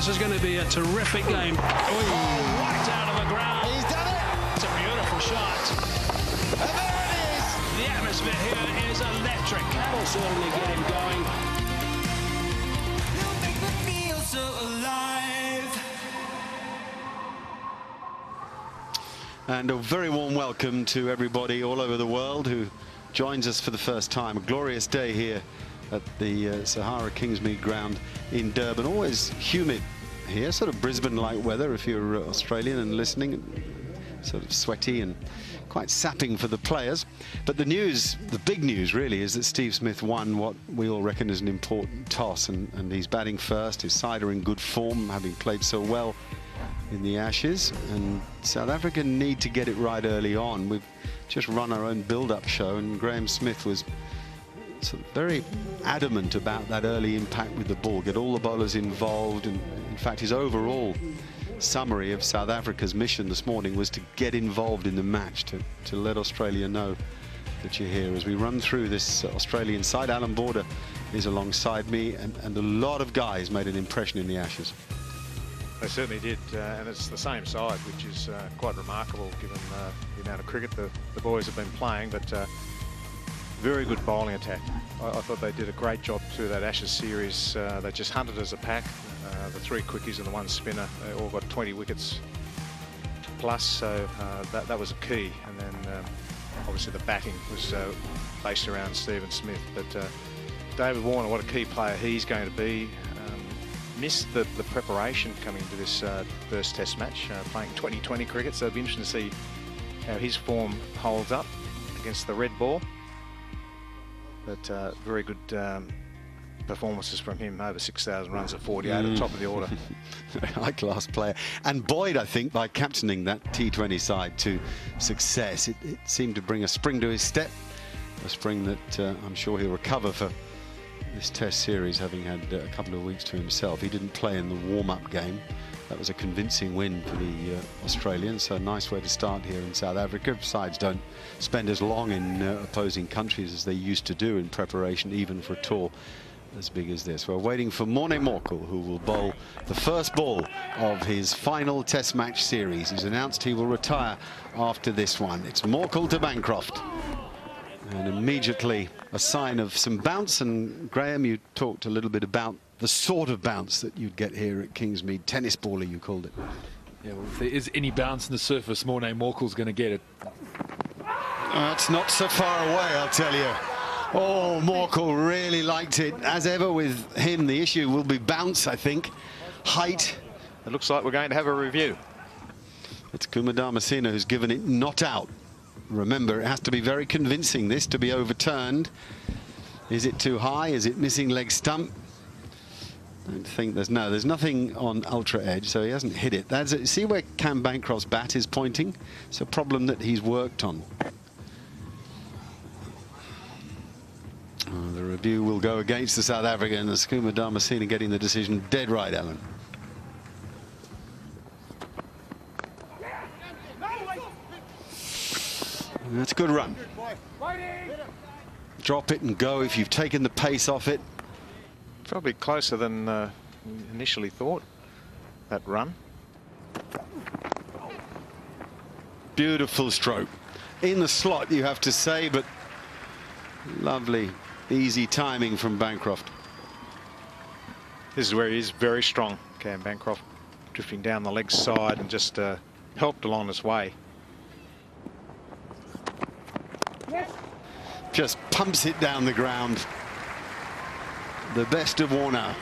This is going to be a terrific game. Whacked out of the ground. He's done it. It's a beautiful shot. And there it is. The atmosphere here is electric. That'll certainly get him going. You make me feel so alive. And a very warm welcome to everybody all over the world who joins us for the first time. A glorious day here at the Sahara Kingsmead ground in Durban. Always humid here, sort of Brisbane-like weather if you're Australian and listening. Sort of sweaty and quite sapping for the players. But the news, the big news really, is that Steve Smith won what we all reckon is an important toss, and he's batting first. His side are in good form, having played so well in the Ashes, and South Africa need to get it right early on. We've just run our own build-up show, and Graham Smith was sort of very adamant about that early impact with the ball, get all the bowlers involved. And in fact, his overall summary of South Africa's mission this morning was to get involved in the match, to let Australia know that you're here. As we run through this Australian side, Alan Border is alongside me, and a lot of guys made an impression in the Ashes. They certainly did, and it's the same side, which is quite remarkable given the amount of cricket the boys have been playing. But very good bowling attack. I thought they did a great job through that Ashes series. They just hunted as a pack. The three quickies and the one spinner, they all got 20 wickets plus, so that was a key. And then obviously the batting was based around Stephen Smith. But David Warner, what a key player he's going to be. Missed the preparation coming into this first test match, playing 2020 cricket, so it'll be interesting to see how his form holds up against the red ball. But very good performances from him, over 6,000 runs at 48 at the top of the order. High-class player. And Boyd, I think, by captaining that T20 side to success, it seemed to bring a spring to his step, a spring that I'm sure he'll recover for this test series, having had a couple of weeks to himself. He didn't play in the warm-up game. That was a convincing win for the Australians, so a nice way to start here in South Africa. Sides don't spend as long in opposing countries as they used to do in preparation, even for a tour as big as this. We're waiting for Morne Morkel, who will bowl the first ball of his final test match series. He's announced he will retire after this one. It's Morkel to Bancroft. And immediately a sign of some bounce. And Graham, you talked a little bit about the sort of bounce that you'd get here at Kingsmead. Tennis baller, you called it. Yeah, well, if there is any bounce in the surface, Morne Morkel's going to get it. It's not so far away, I'll tell you. Oh, Morkel really liked it. As ever with him, the issue will be bounce, I think. Height. It looks like we're going to have a review. It's Kumadharmasena who's given it not out. Remember, it has to be very convincing, this, to be overturned. Is it too high? Is it missing leg stump? I don't think there's nothing on ultra edge, so he hasn't hit it. See where Cam Bancroft's bat is pointing? It's a problem that he's worked on. The review will go against the South African, and Kumadharmasena getting the decision dead right, Alan. That's a good run. Drop it and go if you've taken the pace off it. Probably closer than initially thought, that run. Beautiful stroke. In the slot, you have to say, but lovely, easy timing from Bancroft. This is where he is very strong. Cam Bancroft drifting down the leg side and just helped along his way. Just pumps it down the ground. The best of Warner.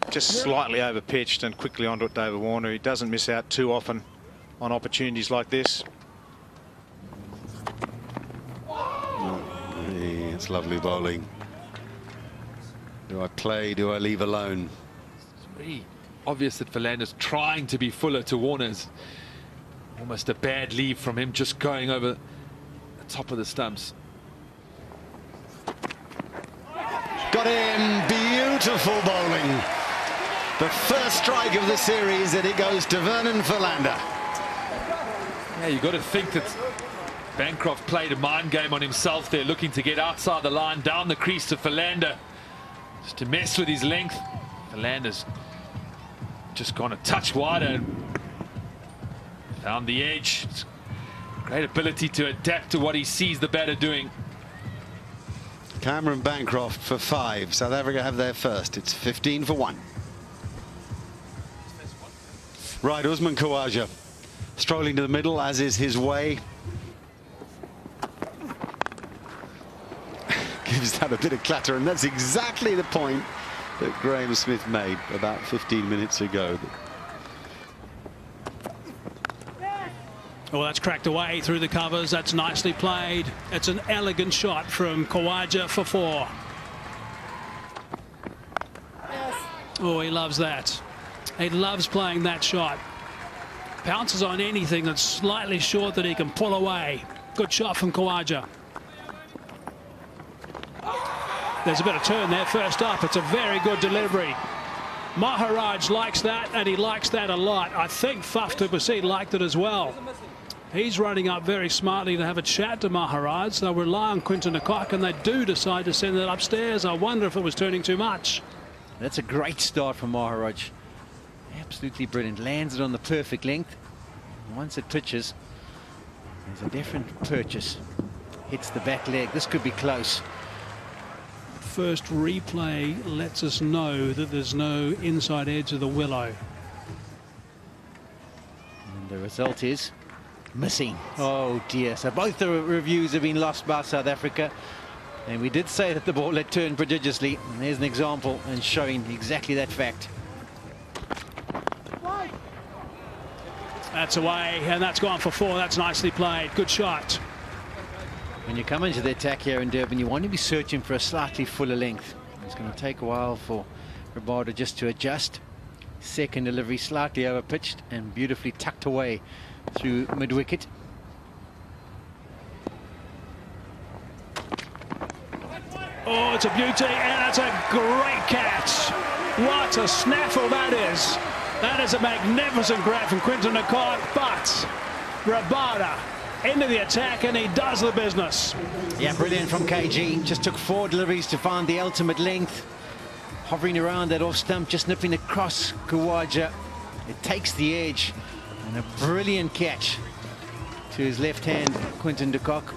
Just slightly over pitched and quickly onto it, David Warner. He doesn't miss out too often on opportunities like this. Hey, it's lovely bowling. Do I play? Do I leave alone? It's very obvious that Philander's trying to be fuller to Warner's. Almost a bad leave from him, just going over the top of the stumps. Got him. Beautiful bowling. The first strike of the series, and it goes to Vernon Philander. Yeah, you've got to think that Bancroft played a mind game on himself there, looking to get outside the line, down the crease to Philander. Just to mess with his length. Philander's just gone a touch wider and found the edge. It's great ability to adapt to what he sees the batter doing. Cameron Bancroft for 5. South Africa have their first. It's 15 for 1. Right, Usman Khawaja strolling to the middle, as is his way. Gives that a bit of clatter, and that's exactly the point that Graham Smith made about 15 minutes ago. Well, that's cracked away through the covers. That's nicely played. It's an elegant shot from Khawaja for 4. Oh, he loves that. He loves playing that shot. Pounces on anything that's slightly short that he can pull away. Good shot from Khawaja. There's a bit of turn there first up. It's a very good delivery. Maharaj likes that, and he likes that a lot. I think Faf du Plessis liked it as well. He's running up very smartly to have a chat to Maharaj. They'll rely on Quinton de Kock, and they do decide to send it upstairs. I wonder if it was turning too much. That's a great start from Maharaj. Absolutely brilliant. Lands it on the perfect length. Once it pitches, there's a different purchase. Hits the back leg. This could be close. First replay lets us know that there's no inside edge of the willow. And the result is missing. Oh dear. So both the reviews have been lost by South Africa. And we did say that the ball had turned prodigiously. And there's an example and showing exactly that fact. That's away, and that's gone for 4. That's nicely played. Good shot. When you come into the attack here in Durban, you want to be searching for a slightly fuller length. It's going to take a while for Rabada just to adjust. Second delivery slightly overpitched and beautifully tucked away through mid-wicket. Oh, it's a beauty, and it's a great catch. What a snaffle that is. That is a magnificent grab from Quinton de Kock, but Rabada into the attack, and he does the business. Yeah, brilliant from KG. Just took 4 deliveries to find the ultimate length. Hovering around that off stump, just nipping across Khawaja. It takes the edge, and a brilliant catch to his left hand, Quinton de Kock.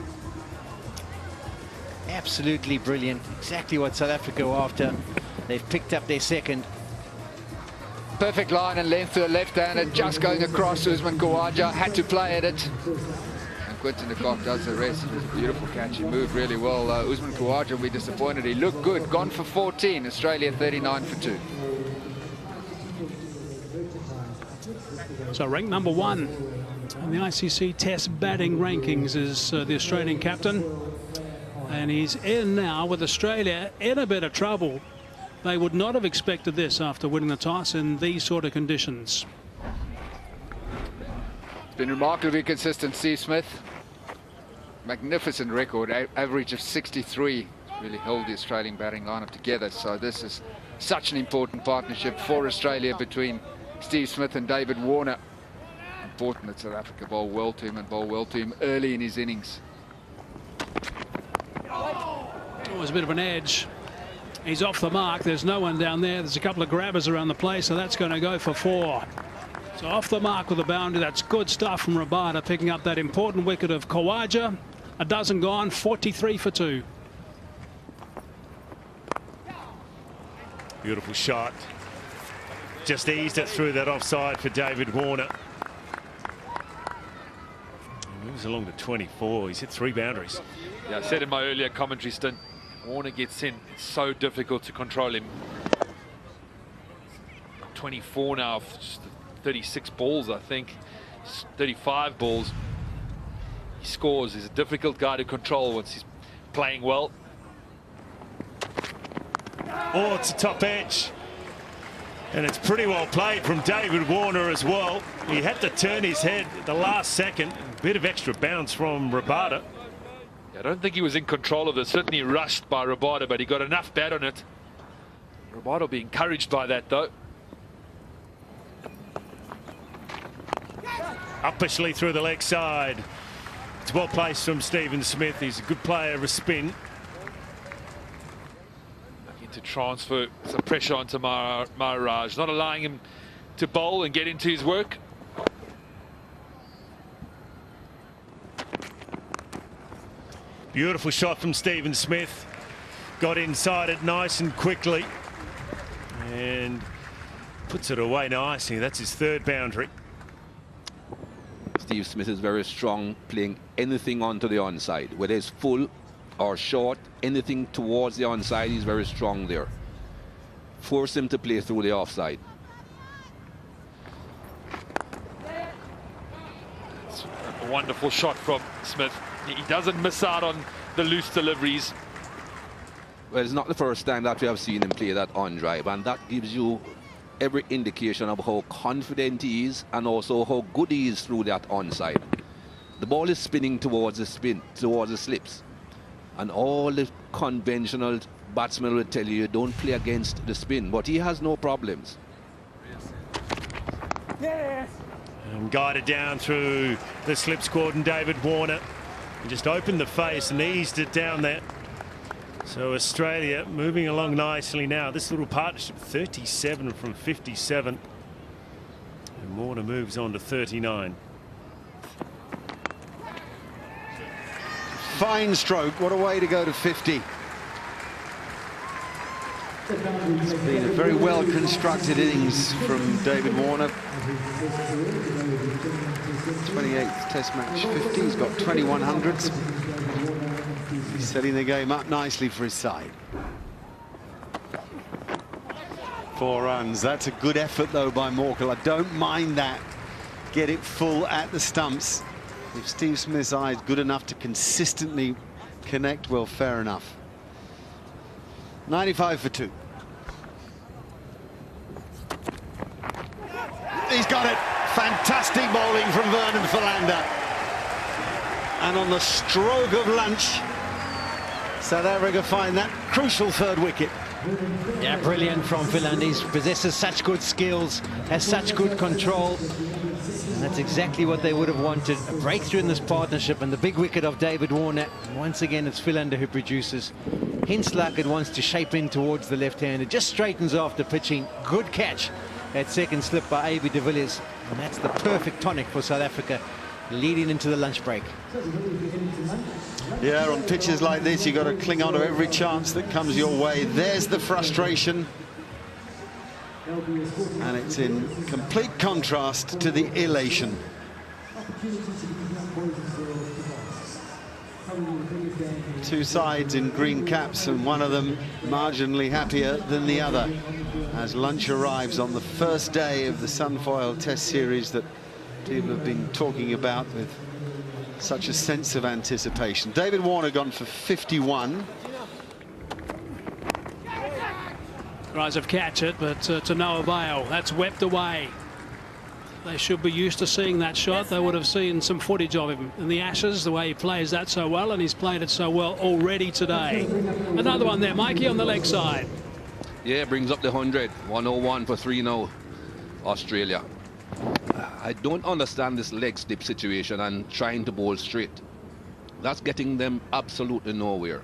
Absolutely brilliant. Exactly what South Africa were after. They've picked up their second. Perfect line and length to the left-hander, just going across. Usman Khawaja had to play at it. And Quinton de Kock does the rest. It was a beautiful catch. He moved really well. Usman Khawaja will be disappointed. He looked good. Gone for 14. Australia 39 for 2. So ranked number 1 in the ICC Test batting rankings is the Australian captain. And he's in now with Australia in a bit of trouble. They would not have expected this after winning the toss in these sort of conditions. It's been remarkably consistent, Steve Smith. Magnificent record, average of 63. Really held the Australian batting lineup together. So this is such an important partnership for Australia between Steve Smith and David Warner. Important that South Africa bowl well to him and bowl well to him early in his innings. Always a bit of an edge. He's off the mark. There's no one down there. There's a couple of grabbers around the place, so that's going to go for 4. So off the mark with a boundary. That's good stuff from Rabada, picking up that important wicket of Khawaja. A dozen gone, 43 for 2. Beautiful shot. Just eased it through that offside for David Warner. He moves along to 24. He's hit 3 boundaries. Yeah, I said in my earlier commentary stint, Warner gets in. It's so difficult to control him. 24 now, just 36 balls, I think. 35 balls. He scores. He's a difficult guy to control once he's playing well. Oh, it's a top edge. And it's pretty well played from David Warner as well. He had to turn his head at the last second. A bit of extra bounce from Rabada. I don't think he was in control of this. Certainly rushed by Rabada, but he got enough bat on it. Rabada will be encouraged by that, though. Uppishly through the leg side. It's well placed from Stephen Smith. He's a good player of spin. to transfer some pressure onto Maharaj, not allowing him to bowl and get into his work. Beautiful shot from Stephen Smith. Got inside it nice and quickly. And puts it away nicely. That's his third boundary. Steve Smith is very strong playing anything onto the onside, whether it's full or short, anything towards the onside, he's very strong there. Force him to play through the offside. It's a wonderful shot from Smith. He doesn't miss out on the loose deliveries. Well, it's not the first time that we have seen him play that on drive, and that gives you every indication of how confident he is and also how good he is through that onside. The ball is spinning towards the spin, towards the slips. And all the conventional batsmen will tell you don't play against the spin, but he has no problems. And guided down through the slip squad and David Warner. And just opened the face and eased it down there. So Australia moving along nicely now. This little partnership, 37 from 57. And Warner moves on to 39. Fine stroke. What a way to go to 50. It's been a very well constructed innings from David Warner. 28th Test match 50. He's got 2100s. He's setting the game up nicely for his side. 4 runs. That's a good effort though by Morkel. I don't mind that. Get it full at the stumps. If Steve Smith's eye is good enough to consistently connect, well, fair enough. 95 for 2. He's got it. Fantastic bowling from Vernon Philander. And on the stroke of lunch, South Africa find that crucial third wicket. Yeah, brilliant from Philander. He possesses such good skills, has such good control. And that's exactly what they would have wanted. A breakthrough in this partnership, and the big wicket of David Warner. Once again, it's Philander who produces. Hints like it wants to shape in towards the left-hander. Just straightens after pitching. Good catch. That second slip by A.B. de Villiers. And that's the perfect tonic for South Africa, leading into the lunch break. Yeah, on pitches like this, you've got to cling on to every chance that comes your way. There's the frustration. And it's in complete contrast to the elation. Two sides in green caps, and one of them marginally happier than the other as lunch arrives on the first day of the Sunfoil Test Series that people have been talking about with such a sense of anticipation. David Warner gone for 51. Guys have catch it, but to no avail. That's wept away. They should be used to seeing that shot. They would have seen some footage of him in the Ashes, the way he plays that so well, and he's played it so well already today. Another one there, Mikey, on the leg side. Yeah, brings up the 100. 101 for 3 now, Australia. I don't understand this leg slip situation and trying to bowl straight. That's getting them absolutely nowhere.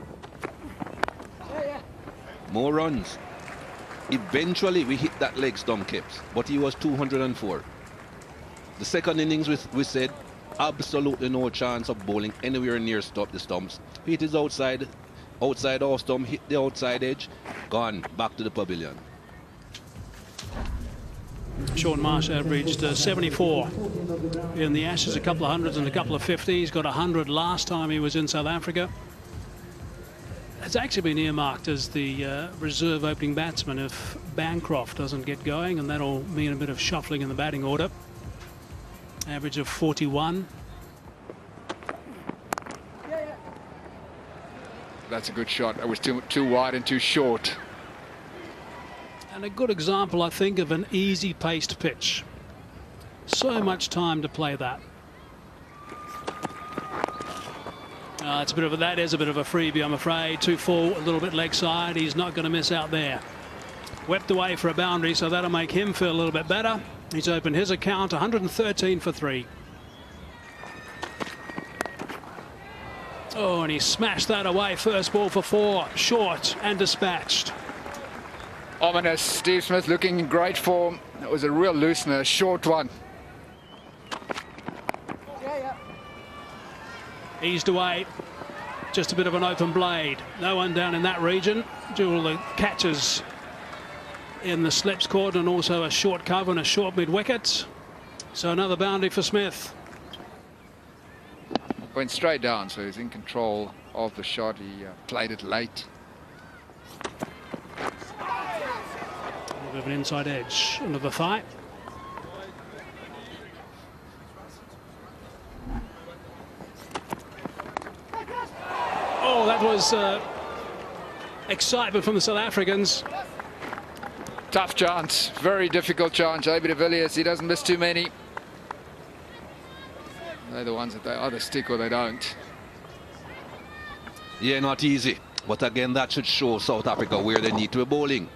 More runs. Eventually we hit that leg stump caps, but he was 204. The second innings we said absolutely no chance of bowling anywhere near the stumps. Hit is outside off stump, hit the outside edge, gone back to the pavilion. Sean Marsh averaged 74 in the Ashes, a couple of hundreds and a couple of 50s. Got 100 last time he was in South Africa. It's actually been earmarked as the reserve opening batsman if Bancroft doesn't get going, and that'll mean a bit of shuffling in the batting order. Average of 41. That's a good shot. It was too wide and too short. And a good example, I think, of an easy paced pitch. So much time to play that. It's a bit of a, that is a bit of a freebie, I'm afraid. 2 full, a little bit leg side. He's not going to miss out there. Wept away for a boundary, so that'll make him feel a little bit better. He's opened his account, 113 for 3. Oh, and he smashed that away. First ball for 4, short and dispatched. Ominous. Steve Smith looking in great form. That was a real loosener, a short one. Eased away. Just a bit of an open blade. No one down in that region. Dual the catches in the slips court and also a short cover and a short mid wicket. So another boundary for Smith. Went straight down, so he's in control of the shot. He played it late. A little bit of an inside edge under the thigh. Oh, that was excitement from the South Africans. Tough chance, very difficult chance. AB de Villiers, he doesn't miss too many. They're the ones that they either stick or they don't. Yeah, not easy. But again, that should show South Africa where they need to be bowling.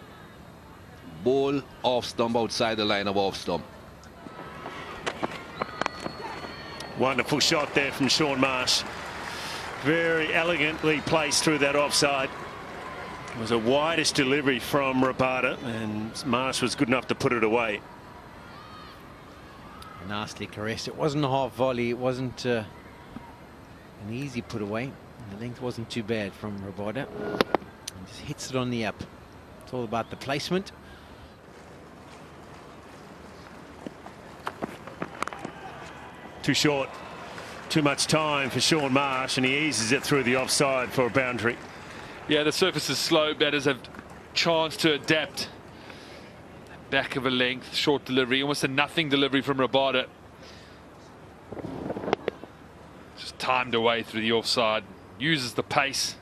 Bowl off stump outside the line of off stump. Wonderful shot there from Sean Marsh. Very elegantly placed through that offside. It was a widest delivery from Rabada, and Marsh was good enough to put it away. Nicely caressed. It wasn't a half volley. It wasn't an easy put away. The length wasn't too bad from Rabada. And just hits it on the up. It's all about the placement. Too short. Too much time for Sean Marsh, and he eases it through the offside for a boundary. Yeah, the surface is slow. Batters have chance to adapt. Back of a length, short delivery, almost a nothing delivery from Rabada. Just timed away through the offside. Uses the pace.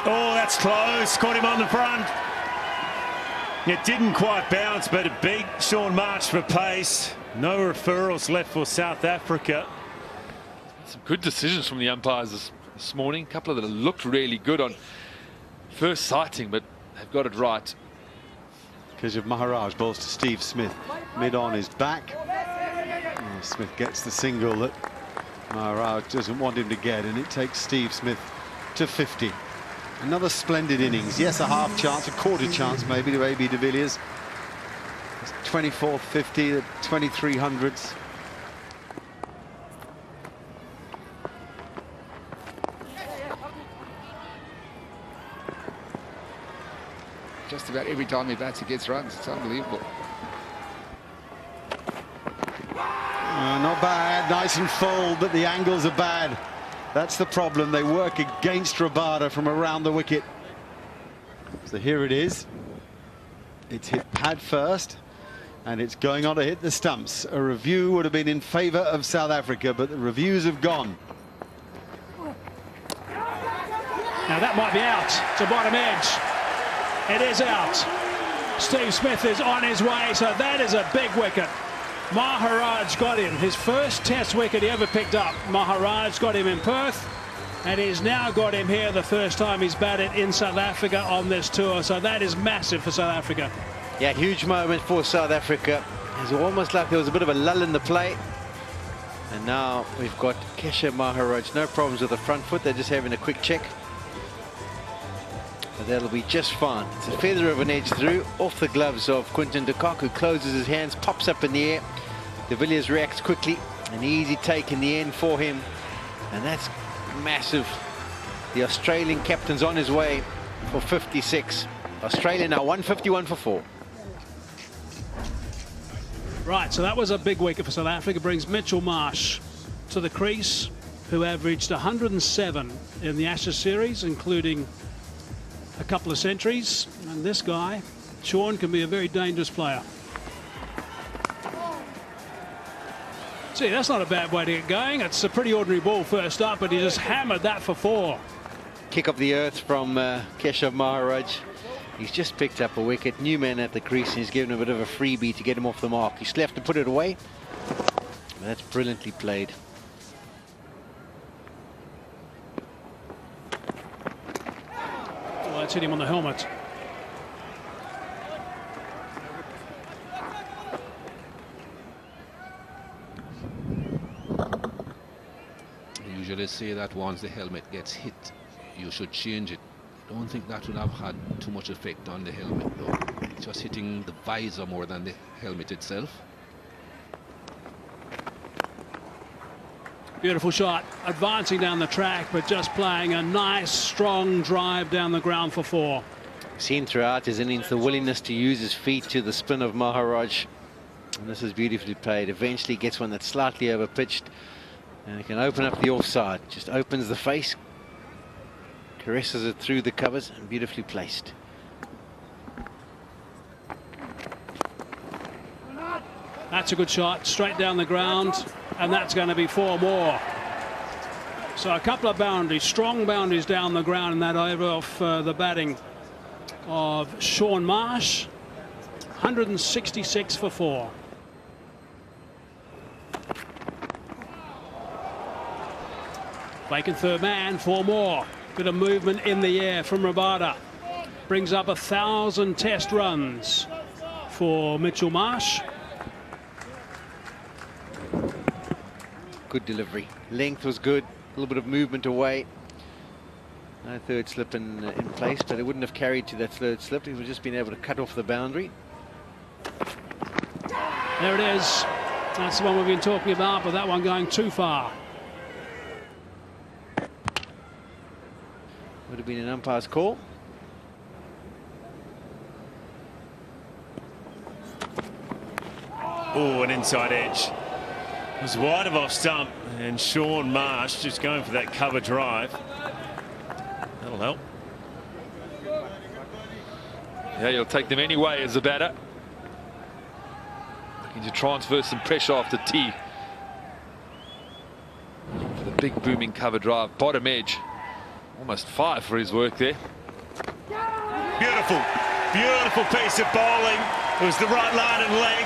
Oh, that's close. Caught him on the front. It didn't quite bounce, but it beat Sean Marsh for pace. No referrals left for South Africa. Some good decisions from the umpires this morning. A couple of them looked really good on first sighting, but they've got it right. Because of Maharaj bowls to Steve Smith. Mid on his back. Oh, Smith gets the single that Maharaj doesn't want him to get, and it takes Steve Smith to 50. Another splendid innings. Yes, a half chance, a quarter chance maybe to AB de Villiers. It's 24th, 50, the 2300s. Just about every time he bats, he gets runs. It's unbelievable. Not bad, nice and full, but the angles are bad. That's the problem. They work against Rabada from around the wicket. So here it is. It's hit pad first, and it's going on to hit the stumps. A review would have been in favour of South Africa, but the reviews have gone. Now that might be out to bottom edge. It is out. Steve Smith is on his way, so that is a big wicket. Maharaj got him. His first test wicket he ever picked up. Maharaj got him in Perth, and he's now got him here the first time he's batted in South Africa on this tour. So that is massive for South Africa. Yeah, huge moment for South Africa. It's almost like there was a bit of a lull in the play. And now we've got Kesha Maharaj. No problems with the front foot. They're just having a quick check. But that'll be just fine. It's a feather of an edge through, off the gloves of Quinton de Kock, who closes his hands, pops up in the air. De Villiers reacts quickly. An easy take in the end for him. And that's massive. The Australian captain's on his way for 56. Australia now 151 for 4. Right, so that was a big wicket for South Africa. Brings Mitchell Marsh to the crease, who averaged 107 in the Ashes series, including a couple of centuries. And this guy, Sean, can be a very dangerous player. See, that's not a bad way to get going. It's a pretty ordinary ball first up, but he just hammered that for 4. Kick of the earth from Keshav Maharaj. He's just picked up a wicket. New man at the crease, and he's given a bit of a freebie to get him off the mark. He's left to put it away. That's brilliantly played. Well, that's hit him on the helmet. They usually say that once the helmet gets hit, you should change it. I don't think that would have had too much effect on the helmet though. Just hitting the visor more than the helmet itself. Beautiful shot, advancing down the track, but just playing a nice, strong drive down the ground for 4. Seen throughout his innings the willingness to use his feet to the spin of Maharaj. And this is beautifully played. Eventually gets one that's slightly overpitched. And it can open up the offside. Just opens the face, caresses it through the covers, and beautifully placed. That's a good shot, straight down the ground, and that's going to be 4 more. So a couple of boundaries, strong boundaries down the ground, and that over off the batting of Shaun Marsh. 166 for 4. Vacant third man, 4 more. Bit of movement in the air from Rabada. Brings up 1,000 test runs for Mitchell Marsh. Good delivery. Length was good. A little bit of movement away. No third slip in place, but it wouldn't have carried to that third slip. He would have just been able to cut off the boundary. There it is. That's the one we've been talking about, but that one going too far. Would have been an umpire's call. Oh, an inside edge. It was wide of off stump, and Shaun Marsh just going for that cover drive. That'll help. Yeah, you'll take them anyway as a batter. Looking to transfer some pressure off the tee. For the big booming cover drive, bottom edge. Almost 5 for his work there. Beautiful, beautiful piece of bowling. It was the right line and leg.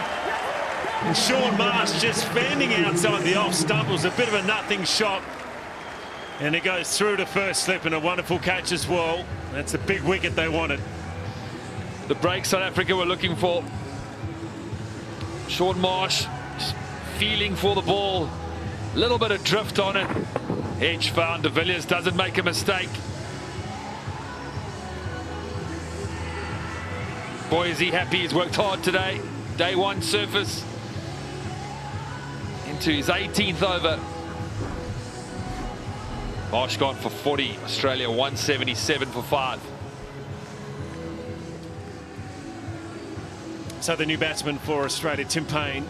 And Shaun Marsh just fending outside the off stump. It was a bit of a nothing shot. And it goes through to first slip, and a wonderful catch as well. That's a big wicket they wanted. The break South Africa were looking for. Shaun Marsh just feeling for the ball. A little bit of drift on it. Edge found. De Villiers doesn't make a mistake. Boy, is he happy. He's worked hard today. Day 1 surface. Into his 18th over. Marsh gone for 40. Australia 177 for 5. So the new batsman for Australia, Tim Payne,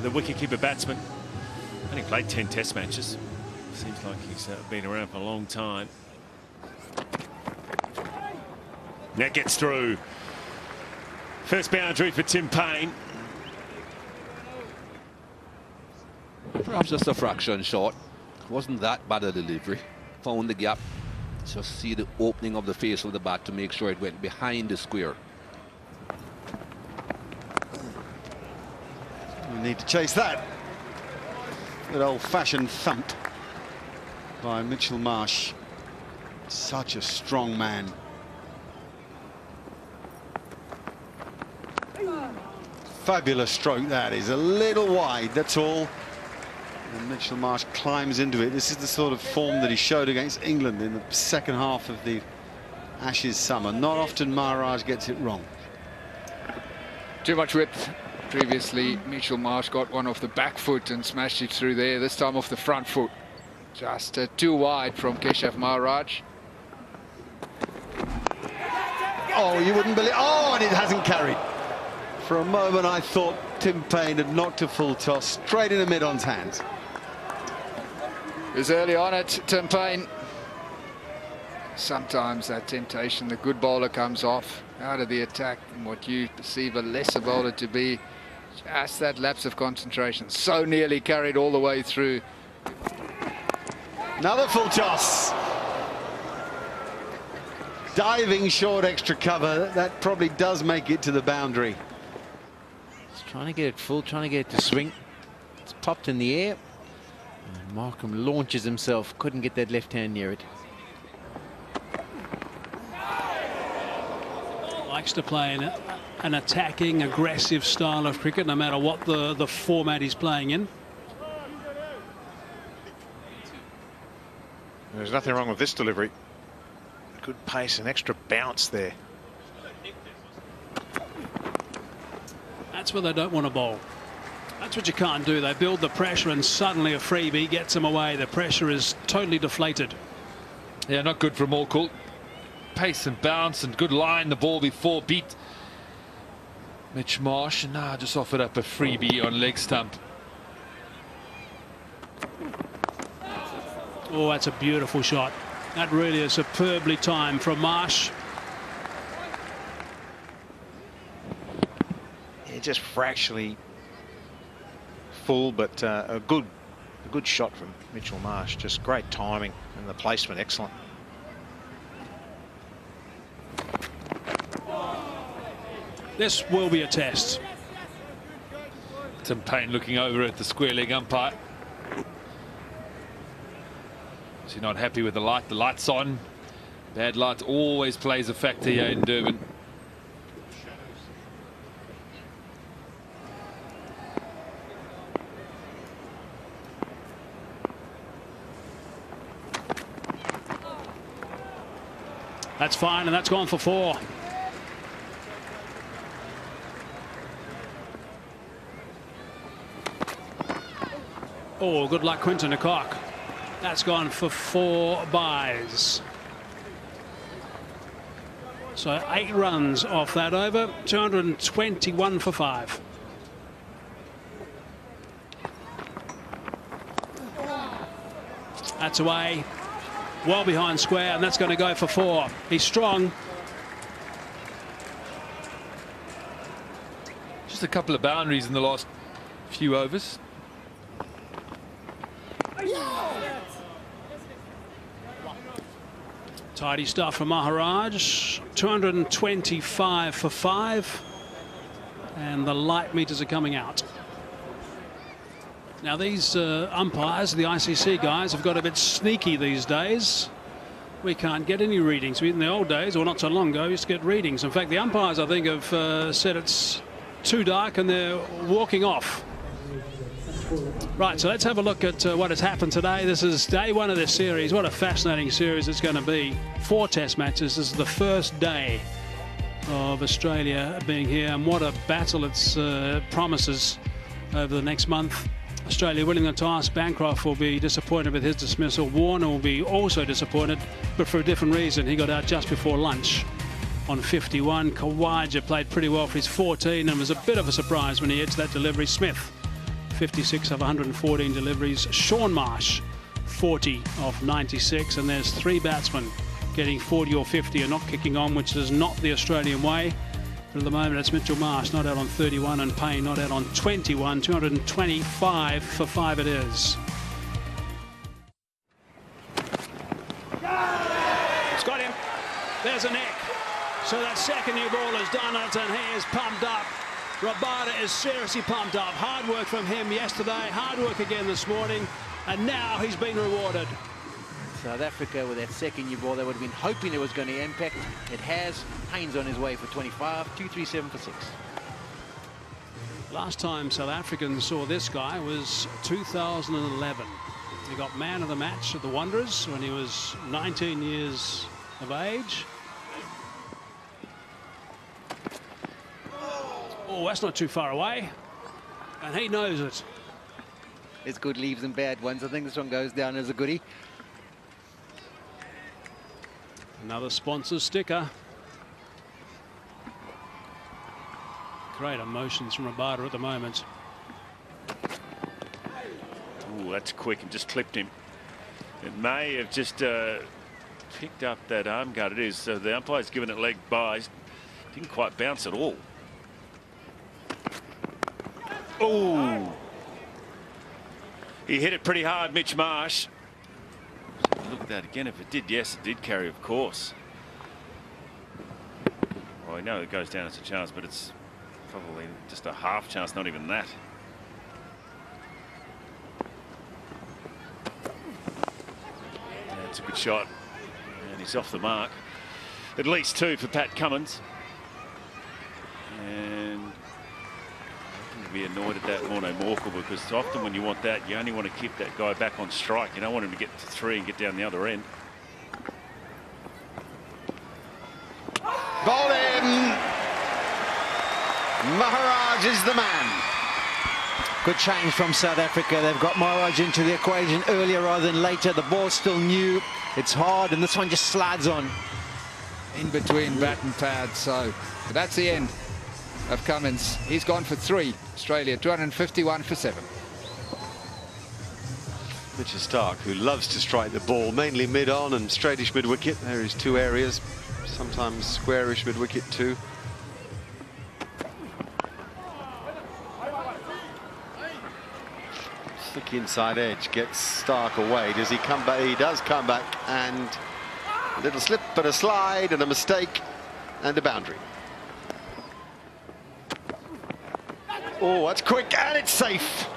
the wicketkeeper batsman, only played 10 test matches. Seems like he's been around for a long time. That gets through. First boundary for Tim Payne. Perhaps just a fraction short. Wasn't that bad a delivery. Found the gap. Just see the opening of the face of the bat to make sure it went behind the square. We need to chase that. Good old-fashioned thump by Mitchell Marsh. Such a strong man. Fabulous stroke that is. A little wide, that's all. And Mitchell Marsh climbs into it. This is the sort of form that he showed against England in the second half of the Ashes summer. Not often Maharaj gets it wrong. Too much width. Previously, Mitchell Marsh got one off the back foot and smashed it through there. This time off the front foot. Just too wide from Keshav Maharaj. Oh, you wouldn't believe. Oh, and it hasn't carried. For a moment, I thought Tim Payne had knocked a full toss straight into mid-on's hands. It was early on at Tim Payne. Sometimes that temptation, the good bowler comes off out of the attack, and what you perceive a lesser bowler to be, just that lapse of concentration. So nearly carried all the way through. Another full toss. Diving short extra cover. That probably does make it to the boundary. He's trying to get it full, trying to get it to swing. It's popped in the air. And Markram launches himself. Couldn't get that left hand near it. Likes to play an attacking, aggressive style of cricket, no matter what the format he's playing in. There's nothing wrong with this delivery. Good pace, an extra bounce there. That's where they don't want to bowl. That's what you can't do. They build the pressure and suddenly a freebie gets them away. The pressure is totally deflated. Yeah, not good from all cool. Pace and bounce and good line the ball before beat Mitch Marsh, and now just offered up a freebie on leg stump. Oh, that's a beautiful shot. That really is superbly timed from Marsh. Yeah, just fractionally full, but a good shot from Mitchell Marsh. Just great timing and the placement excellent. This will be a test. Tim Payne looking over at the square leg umpire. Is he not happy with the light? The light's on. Bad light always plays a factor here in Durban. That's fine, and that's gone for 4. Oh, good luck, Quinton de Kock. That's gone for 4 byes. So 8 runs off that over. 221 for 5. That's away. Well behind square, and that's going to go for 4. He's strong. Just a couple of boundaries in the last few overs. Tidy stuff from Maharaj. 225 for 5. And the light meters are coming out. Now these umpires, the ICC guys, have got a bit sneaky these days. We can't get any readings. In the old days, or not so long ago, we used to get readings. In fact, the umpires, I think, have said it's too dark and they're walking off. Right, so let's have a look at what has happened today. This is day 1 of this series. What a fascinating series it's going to be. 4 test matches. This is the first day of Australia being here, and what a battle it's promises over the next month. Australia winning the toss. Bancroft will be disappointed with his dismissal. Warner will be also disappointed, but for a different reason. He got out just before lunch on 51. Kawaja played pretty well for his 14 and was a bit of a surprise when he edged that delivery. Smith, 56 of 114 deliveries. Sean Marsh, 40 of 96. And there's 3 batsmen getting 40 or 50 and not kicking on, which is not the Australian way. But at the moment, it's Mitchell Marsh not out on 31 and Payne not out on 21. 225 for 5 it is. It's got him. There's a neck. So that second new ball has done it, and he is pumped up. Rabada is seriously pumped up. Hard work from him yesterday, hard work again this morning, and now he's been rewarded. South Africa with that second new ball, they would have been hoping it was going to impact. It has. Payne's on his way for 25, 237 for 6. Last time South Africans saw this guy was 2011. He got man of the match at the Wanderers when he was 19 years of age. Oh, that's not too far away, and he knows it. It's good leaves and bad ones. I think this one goes down as a goodie. Another sponsor sticker. Great emotions from Rabada at the moment. Ooh, that's quick and just clipped him. It may have just picked up that arm guard. It is. So the umpire's given it leg byes. Didn't quite bounce at all. Oh, he hit it pretty hard, Mitch Marsh. Look at that again. If it did, yes, it did carry, of course. Well, I know it goes down as a chance, but it's probably just a half chance, not even that. That's a good shot, and he's off the mark. At least 2 for Pat Cummins. And be annoyed at that Morno Morkel, because often when you want that, you only want to keep that guy back on strike. You don't want him to get to 3 and get down the other end. Bowled him. Maharaj is the man. Good change from South Africa. They've got Maharaj into the equation earlier rather than later. The ball's still new. It's hard, and this one just slides on. In between bat and pad, so but that's the end of Cummins. He's gone for 3. Australia 251 for 7. Mitchell Starc, who loves to strike the ball, mainly mid-on and straightish mid-wicket. There is 2 areas, sometimes squarish mid-wicket too. Thick inside edge gets Starc away. Does he come back? He does come back, and a little slip, but a slide, and a mistake, and a boundary. Oh, that's quick, and it's safe.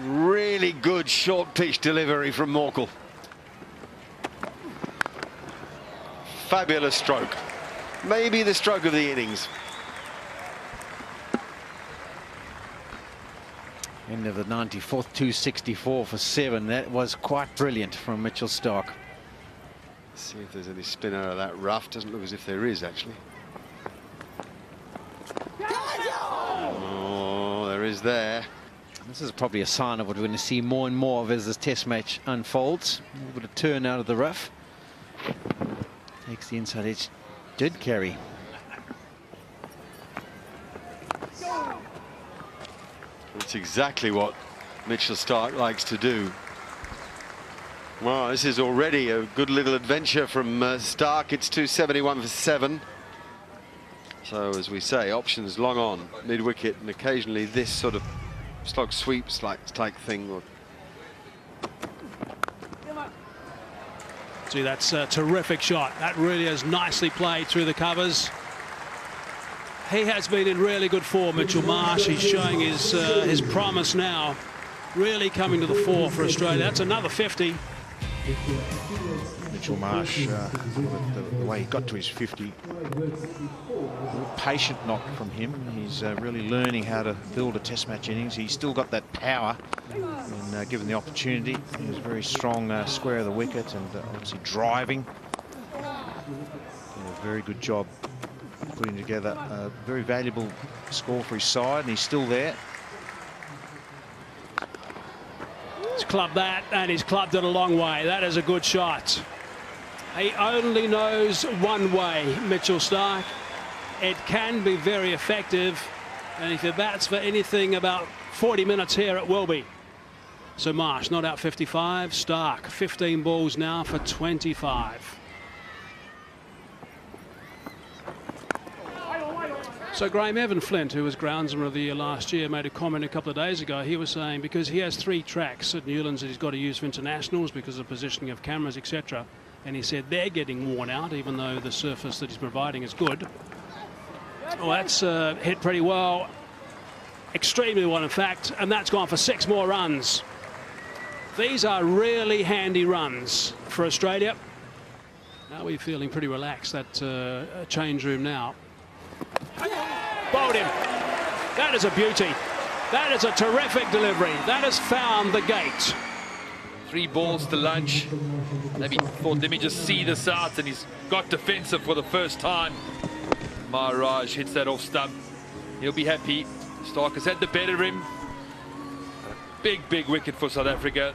Really good short pitch delivery from Morkel. Fabulous stroke. Maybe the stroke of the innings. End of the 94th, 264 for 7. That was quite brilliant from Mitchell Starc. See if there's any spin out of that rough. Doesn't look as if there is, actually. Oh, there is there. This is probably a sign of what we're going to see more and more of as this test match unfolds. A little bit of turn out of the rough. Takes the inside edge. Did carry. That's exactly what Mitchell Starc likes to do. Well, this is already a good little adventure from Starc. It's 271 for 7. So, as we say, options long on, mid-wicket, and occasionally this sort of slog sweeps type thing. See, that's a terrific shot. That really is nicely played through the covers. He has been in really good form, Mitchell Marsh. He's showing his promise now, really coming to the fore for Australia. That's another 50. Mitchell Marsh, the way he got to his 50, patient knock from him. He's really learning how to build a test match innings. He's still got that power, and given the opportunity, he was very strong square of the wicket, and obviously driving. Did a very good job putting together a very valuable score for his side, and he's still there. He's clubbed that, and he's clubbed it a long way. That is a good shot. He only knows one way, Mitchell Starc. It can be very effective, and if he bats for anything about 40 minutes here, it will be. So Marsh not out 55. Starc 15 balls now for 25. So Graham Evan Flint, who was groundsman of the year last year, made a comment a couple of days ago. He was saying because he has 3 tracks at Newlands that he's got to use for internationals because of positioning of cameras, etc. And he said they're getting worn out, even though the surface that he's providing is good. Well, that's hit pretty well. Extremely well, in fact. And that's gone for 6 more runs. These are really handy runs for Australia. Now we're feeling pretty relaxed, that change room now. Bowled him. That is a beauty. That is a terrific delivery. That has found the gate. 3 balls to lunch. Maybe thought, let me just see this out, and he's got defensive for the first time. Maharaj hits that off stump. He'll be happy. Starc has had the better of him. Big wicket for South Africa.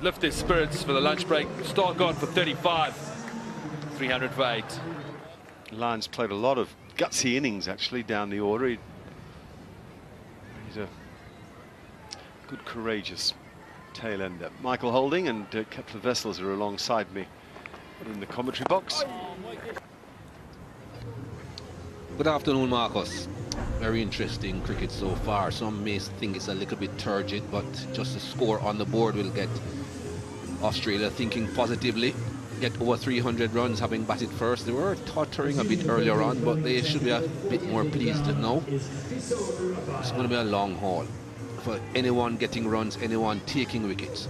Lift their spirits for the lunch break. Starc gone for 35. 300 for 8. Lyons played a lot of gutsy innings, actually, down the order. He's a good, courageous tail ender. Michael Holding and Kepler Vessels are alongside me in the commentary box. Good afternoon, Marcus. Very interesting cricket so far. Some may think it's a little bit turgid, but just a score on the board will get Australia thinking positively. Get over 300 runs having batted first. They were tottering a bit earlier on, but they should be a bit more pleased now. It's going to be a long haul for anyone getting runs, anyone taking wickets.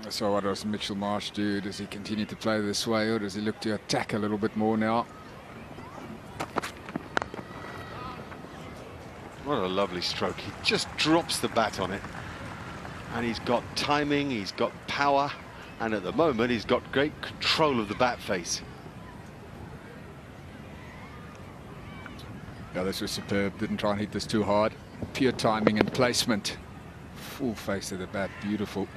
So what does Mitchell Marsh do? Does he continue to play this way, or does he look to attack a little bit more now? What a lovely stroke. He just drops the bat on it. And he's got timing, he's got power, and at the moment he's got great control of the bat face. Yeah, this was superb. Didn't try and hit this too hard. Pure timing and placement. Full face of the bat, beautiful.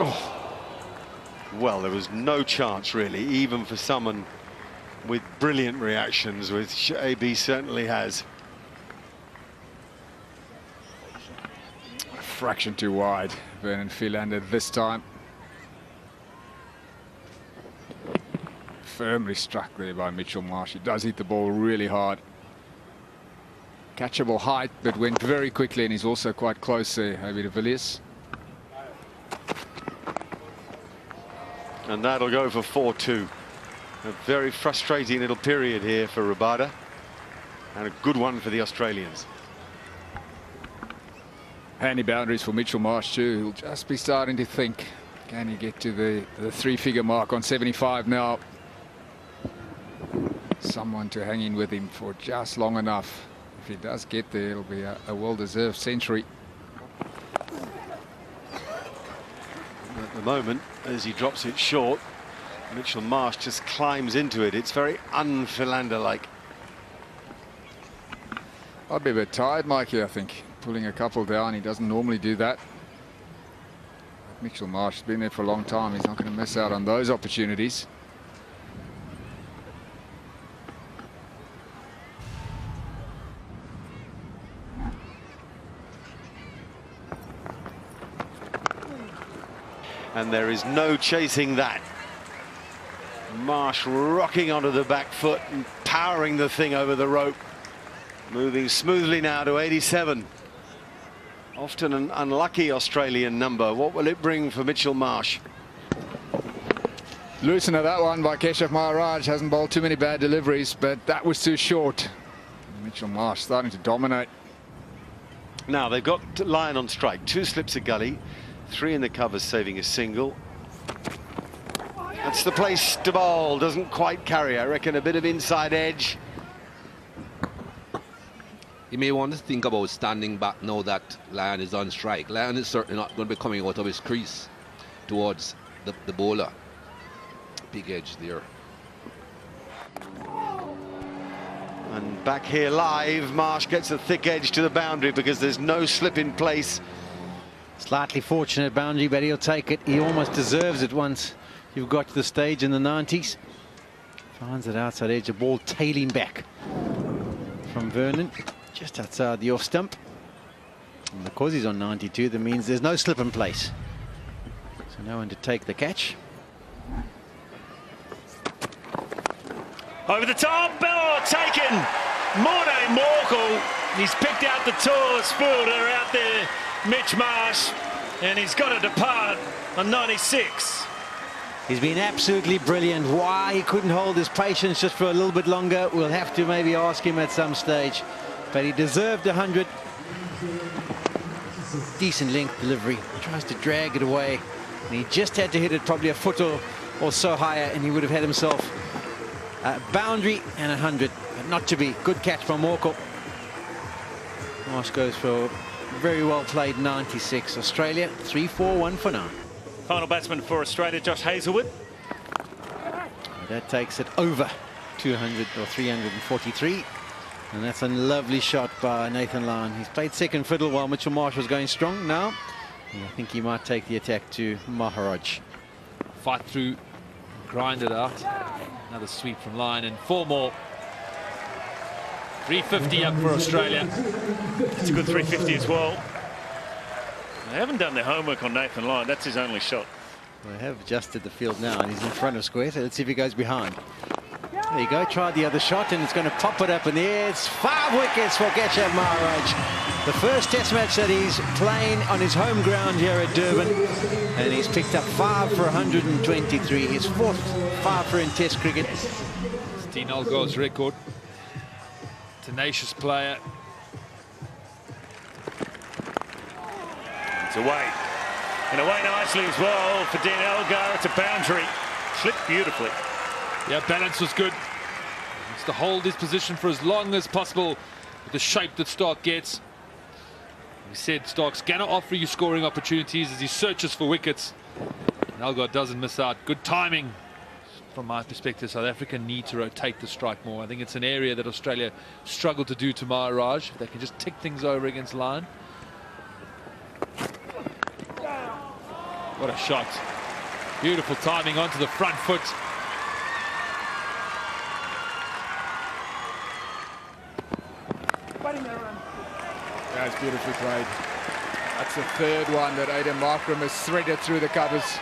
Oh. Well, there was no chance really, even for someone with brilliant reactions, which AB certainly has. A fraction too wide. Vernon Philander this time. Firmly struck there by Mitchell Marsh. He does hit the ball really hard. Catchable height, but went very quickly, and he's also quite close there, Javier de Villiers. And that'll go for 4-2. A very frustrating little period here for Rabada, and a good one for the Australians. Handy boundaries for Mitchell Marsh too. He'll just be starting to think, can he get to the three-figure mark on 75 now? Someone to hang in with him for just long enough. If he does get there, it'll be a well-deserved century. At the moment, as he drops it short, Mitchell Marsh just climbs into it. It's very un-Philander-like. I'd be a bit tired, Mikey, I think. Pulling a couple down, he doesn't normally do that. But Mitchell Marsh has been there for a long time. He's not going to miss out on those opportunities. And there is no chasing that. Marsh rocking onto the back foot and powering the thing over the rope. Moving smoothly now to 87. Often an unlucky Australian number. What will it bring for Mitchell Marsh? Loosener that one by Keshav Maharaj. Hasn't bowled too many bad deliveries, but that was too short. Mitchell Marsh starting to dominate. Now they've got Lyon on strike. 2 slips of gully. 3 in the covers, saving a single. That's the place to bowl. Doesn't quite carry. I reckon a bit of inside edge. You may want to think about standing back now that Lyon is on strike. Lyon is certainly not going to be coming out of his crease towards the bowler. Big edge there. And back here live, Marsh gets a thick edge to the boundary because there's no slip in place. Slightly fortunate boundary, but he'll take it. He almost deserves it once you've got to the stage in the 90s. Finds it outside edge, the ball tailing back from Vernon, just outside the off stump. And because he's on 92, that means there's no slip in place. So no one to take the catch. Over the top, oh, taken. Morne Morkel, he's picked out the tallest fielder out there, Mitch Marsh, and he's got to depart on 96. He's been absolutely brilliant. Why he couldn't hold his patience just for a little bit longer, we'll have to maybe ask him at some stage. But he deserved 100. Decent length delivery. Tries to drag it away. And he just had to hit it probably a foot or so higher, and he would have had himself a boundary and 100. But not to be. Good catch from Morkel. Marsh goes for very well played 96. Australia 3-4-1 for 9. Final batsman for Australia, Josh Hazlewood. That takes it over 200 or 343. And that's a lovely shot by Nathan Lyon. He's played second fiddle while Mitchell Marsh was going strong. Now I think he might take the attack to Maharaj. Fight through, grind it out. Another sweep from Lyon and 4 more. 350 up for Australia. It's a good 350 as well. They haven't done their homework on Nathan Lyon. That's his only shot. They have adjusted the field now, and he's in front of square, so let's see if he goes behind. There you go, try the other shot, and it's going to pop it up in the air. It's 5 wickets for Keshav Maharaj. The first test match that he's playing on his home ground here at Durban, and he's picked up 5 for 123. His 4th 5 for in test cricket. It's Dean Olgo's record. Tenacious player. It's away. And away nicely as well for Dean Elgar. It's a boundary. Slipped beautifully. Yeah, balance was good. Wants to hold his position for as long as possible with the shape that Starc gets. He said Starc's going to offer you scoring opportunities as he searches for wickets. And Elgar doesn't miss out. Good timing. From my perspective, South Africa need to rotate the strike more. I think it's an area that Australia struggled to do to Maharaj. If they can just tick things over against line. What a shot. Beautiful timing onto the front foot. That's beautifully played. That's the third one that Aiden Markram has threaded through the covers.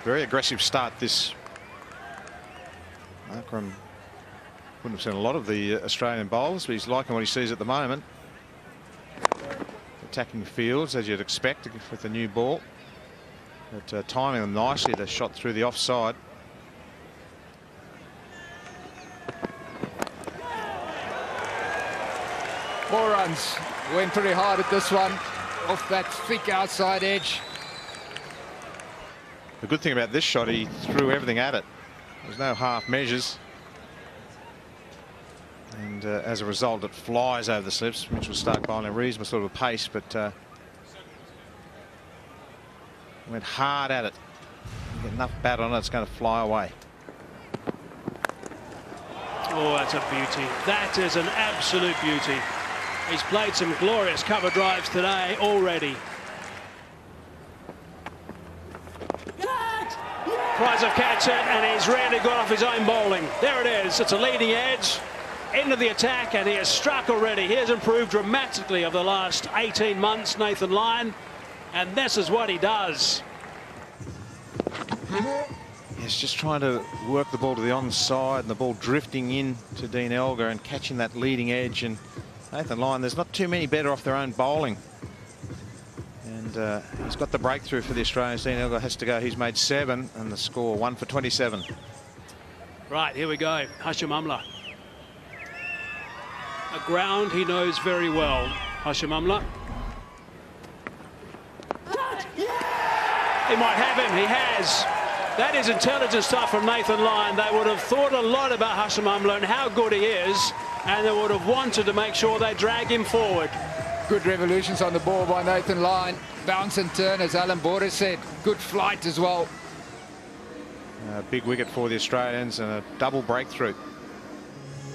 Very aggressive start this. Markram wouldn't have seen a lot of the Australian bowlers, but he's liking what he sees at the moment. Attacking the fields as you'd expect with the new ball. But timing them nicely, they shot through the offside. More runs. Went pretty hard at this one. Off that thick outside edge. The good thing about this shot, he threw everything at it. There's no half measures. And as a result, it flies over the slips. Mitchell Starc bowling a reasonable sort of pace, but went hard at it. Get enough bat on it, it's going to fly away. Oh, that's a beauty. That is an absolute beauty. He's played some glorious cover drives today already. Tries of catch it, and he's really got off his own bowling. There it is. It's a leading edge into the attack, and he has struck already. He has improved dramatically over the last 18 months, Nathan Lyon, and this is what he does. He's just trying to work the ball to the onside, and the ball drifting in to Dean Elgar and catching that leading edge. And Nathan Lyon, there's not too many better off their own bowling. And he's got the breakthrough for the Australians. Dean Elgar has to go. He's made 7, and the score 1 for 27. Right, here we go. Hashim Amla. A ground he knows very well. Hashim Amla. He might have him. He has. That is intelligent stuff from Nathan Lyon. They would have thought a lot about Hashim Amla and how good he is, and they would have wanted to make sure they drag him forward. Good revolutions on the ball by Nathan Lyon. Bounce and turn, as Alan Border said. Good flight as well. Big wicket for the Australians and a double breakthrough.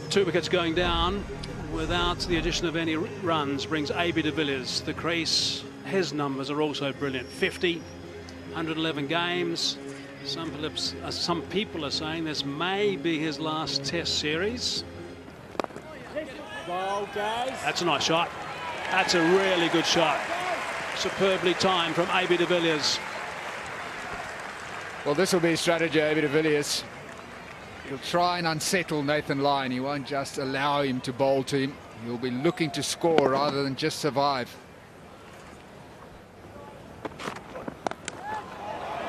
2 wickets going down without the addition of any runs brings A.B. de Villiers. The crease, his numbers are also brilliant. 50, 111 games. Some people are saying this may be his last Test series. That's a nice shot. That's a really good shot. Superbly timed from A.B. de Villiers. Well, this will be his strategy, A.B. de Villiers. He'll try and unsettle Nathan Lyon. He won't just allow him to bowl to him. He'll be looking to score rather than just survive.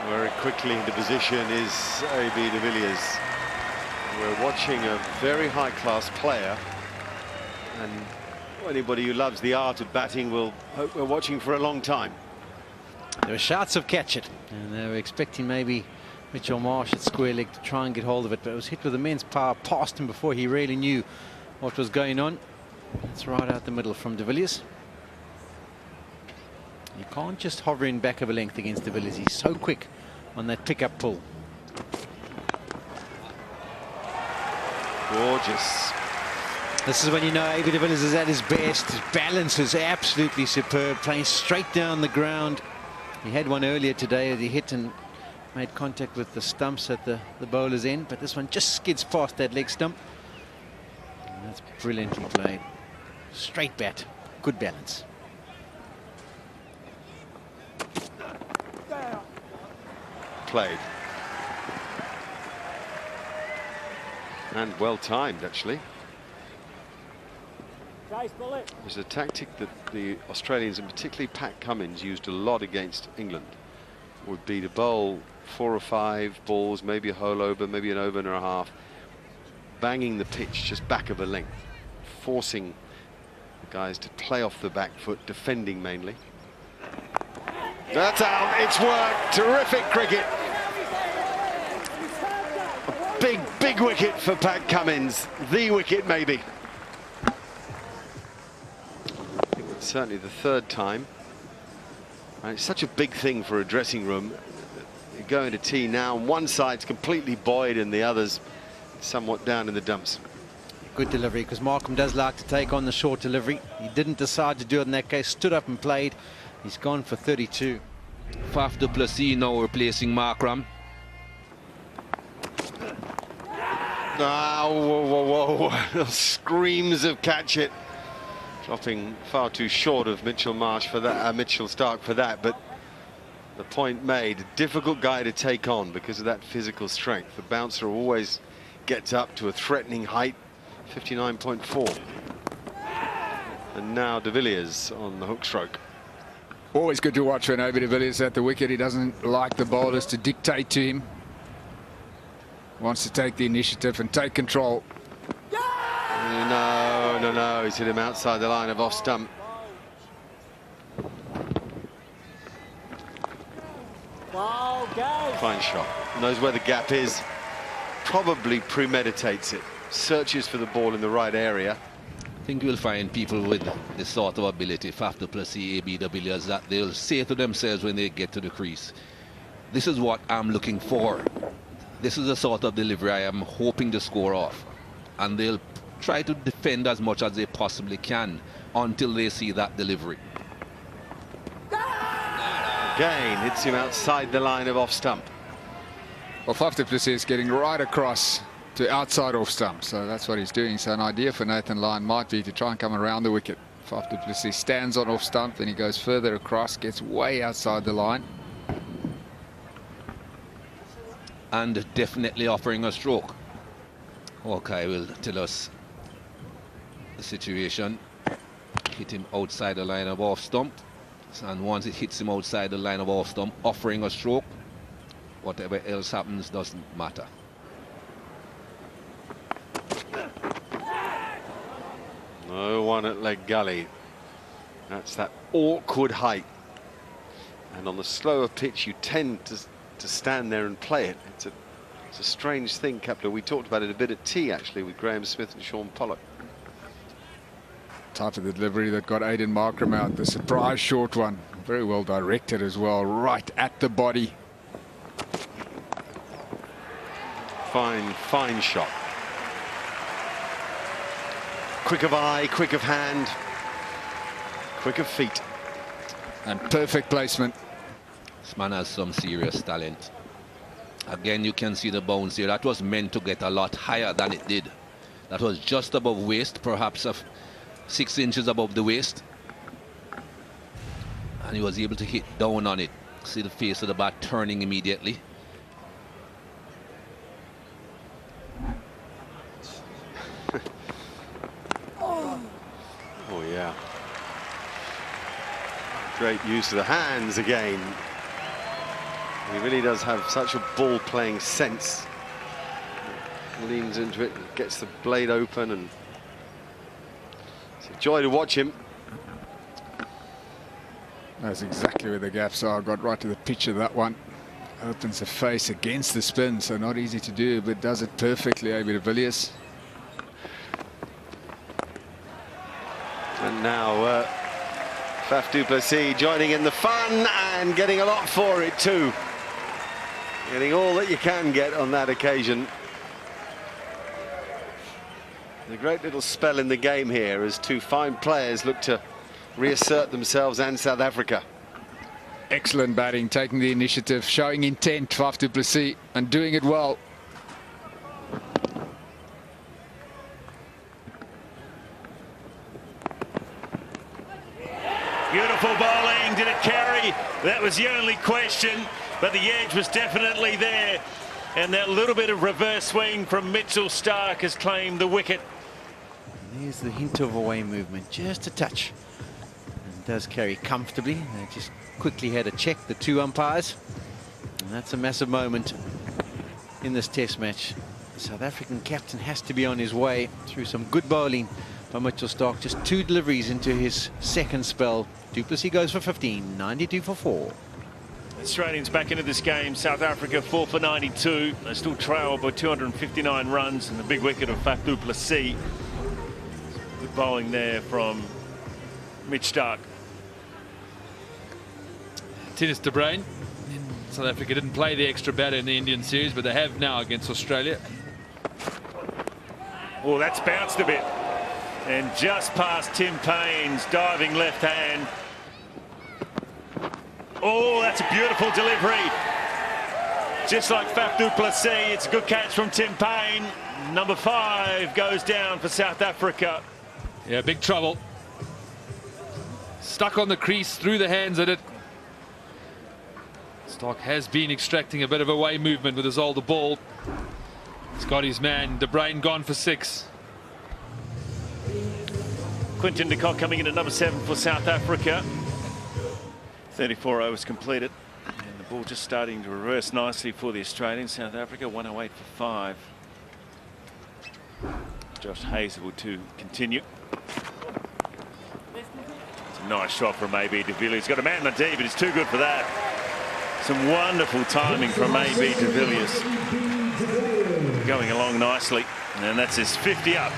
Very quickly into position is A.B. de Villiers. We're watching a very high-class player, and anybody who loves the art of batting will hope we're watching for a long time. There were shouts of catch it, and they were expecting maybe Mitchell Marsh at square leg to try and get hold of it, but it was hit with immense power past him before he really knew what was going on. It's right out the middle from de Villiers. You can't just hover in back of a length against de Villiers. He's so quick on that pick-up pull. Gorgeous. This is when you know A.B. de Villiers is at his best. His balance is absolutely superb, playing straight down the ground. He had one earlier today as he hit and made contact with the stumps at the bowler's end, but this one just skids past that leg stump. And that's brilliantly played. Straight bat, good balance. Played. And well timed, actually. It was a tactic that the Australians, and particularly Pat Cummins, used a lot against England. Would be to bowl 4 or 5 balls, maybe a hole over, maybe an over and a half, banging the pitch just back of a length, forcing the guys to play off the back foot, defending mainly. That's out. It's worked. Terrific cricket. A big wicket for Pat Cummins. The wicket, maybe. certainly the third time. And it's such a big thing for a dressing room. You go into tea now, and one side's completely buoyed and the other's somewhat down in the dumps. Good delivery, because Markram does like to take on the short delivery. He didn't decide to do it in that case, stood up and played. He's gone for 32. Faf du Plessis now replacing Markram. Ah, whoa, whoa, whoa. Screams of catch it. Dropping far too short of Mitchell Marsh for that, Mitchell Starc for that, but the point made. A difficult guy to take on because of that physical strength. The bouncer always gets up to a threatening height, 59.4. And now de Villiers on the hook stroke. Always good to watch when Aiden de Villiers at the wicket. He doesn't like the bowlers to dictate to him. Wants to take the initiative and take control. No, no, no. He's hit him outside the line of off stump. Fine shot. Knows where the gap is. Probably premeditates it. Searches for the ball in the right area. I think you'll find people with this sort of ability, Faf du Plessis, AB de Villiers, that they'll say to themselves when they get to the crease, this is what I'm looking for. This is the sort of delivery I am hoping to score off. And they'll try to defend as much as they possibly can until they see that delivery. Again, hits him outside the line of off stump. Well, Faf du Plessis is getting right across to outside off stump, so that's what he's doing. So an idea for Nathan Lyon might be to try and come around the wicket. Faf du Plessis stands on off stump, then he goes further across, gets way outside the line. And definitely offering a stroke. Okay, will tell us the situation. Hit him outside the line of off stump. And once it hits him outside the line of off stump, offering a stroke. Whatever else happens doesn't matter. No one at leg gully. That's that awkward height. And on the slower pitch, you tend to stand there and play it. It's a strange thing, Kepler. We talked about it a bit at tea, actually, with Graham Smith and Sean Pollock. Type of the delivery that got Aiden Markram out, the surprise short one. Very well directed as well, right at the body. Fine, fine shot. Quick of eye, quick of hand, quick of feet. And perfect placement. This man has some serious talent. Again, you can see the bounce here. That was meant to get a lot higher than it did. That was just above waist, perhaps 6 inches above the waist. And he was able to hit down on it. See the face of the bat turning immediately. Oh, yeah. Great use of the hands again. He really does have such a ball-playing sense. Leans into it, gets the blade open, and it's a joy to watch him. That's exactly where the gaps are. Got right to the pitch of that one. Opens the face against the spin, so not easy to do, but does it perfectly, Aiden de Villiers. And now Faf du Plessis joining in the fun and getting a lot for it too. Getting all that you can get on that occasion. A great little spell in the game here as two fine players look to reassert themselves and South Africa. Excellent batting, taking the initiative, showing intent, Faf du Plessis, and doing it well. Beautiful bowling. Did it carry? That was the only question, but the edge was definitely there. And that little bit of reverse swing from Mitchell Starc has claimed the wicket. And there's the hint of away movement, just a touch. And it does carry comfortably. They just quickly had a check, the two umpires. And that's a massive moment in this test match. The South African captain has to be on his way through some good bowling by Mitchell Starc. Just 2 deliveries into his second spell. Du Plessis goes for 15, 92 for 4. Australians back into this game. South Africa 4 for 92. They still trail by 259 runs and the big wicket of Faf du Plessis. Good bowling there from Mitch Starc. Tennis Durban. South Africa didn't play the extra batter in the Indian series, but they have now against Australia. Oh, that's bounced a bit. And just past Tim Payne's diving left hand. Oh, that's a beautiful delivery. Just like Faf du Plessis, it's a good catch from Tim Payne. Number 5 goes down for South Africa. Yeah, big trouble. Stuck on the crease, through the hands at it. Starc has been extracting a bit of away movement with his older ball. He's got his man, De Bruyn, gone for 6. Quinton de Kock coming in at number 7 for South Africa. 34 overs completed. And the ball just starting to reverse nicely for the Australians. South Africa 108 for 5. Josh Hazelwood to continue. It's a nice shot from A.B. de Villiers. He's got a man on the D, but he's too good for that. Some wonderful timing from A.B. de Villiers. Going along nicely. And that's his 50 up.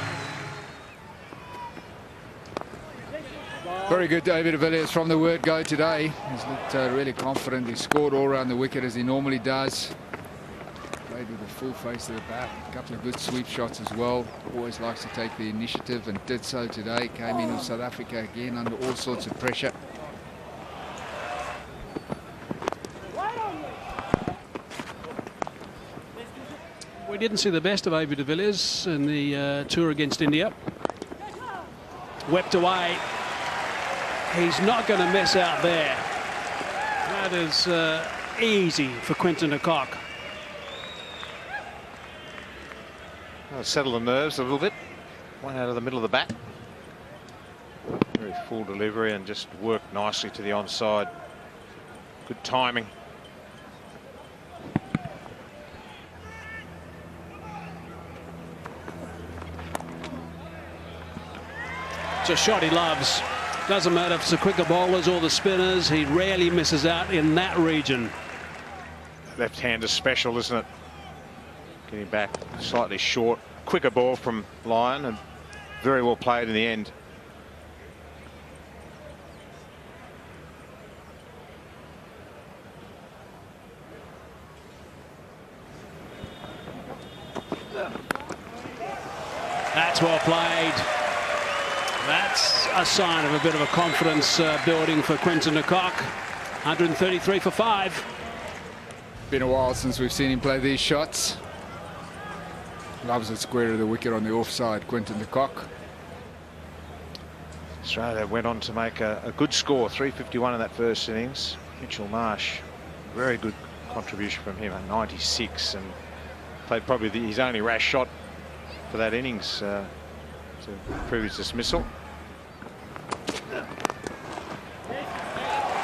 Very good, David de Villiers, from the word go today. He's looked really confident. He scored all around the wicket as he normally does. Played with a full face of the bat. A couple of good sweep shots as well. Always likes to take the initiative and did so today. Came in with South Africa again under all sorts of pressure. We didn't see the best of A.B. de Villiers in the tour against India. Wept away. He's not going to miss out there. That is easy for Quinton de Kock. I'll settle the nerves a little bit. One out of the middle of the bat. Very full delivery and just worked nicely to the onside. Good timing. It's a shot he loves. Doesn't matter if it's the quicker bowlers or the spinners, he rarely misses out in that region. Left-hander special, isn't it? Getting back slightly short. Quicker ball from Lyon and very well played in the end. That's well played. That's a sign of a bit of a confidence building for Quinton de Kock. 133 for 5. Been a while since we've seen him play these shots. Loves it square of the wicket on the offside, Quinton de Kock. Australia went on to make a good score, 351 in that first innings. Mitchell Marsh, very good contribution from him at 96, and played probably his only rash shot for that innings to prove his dismissal.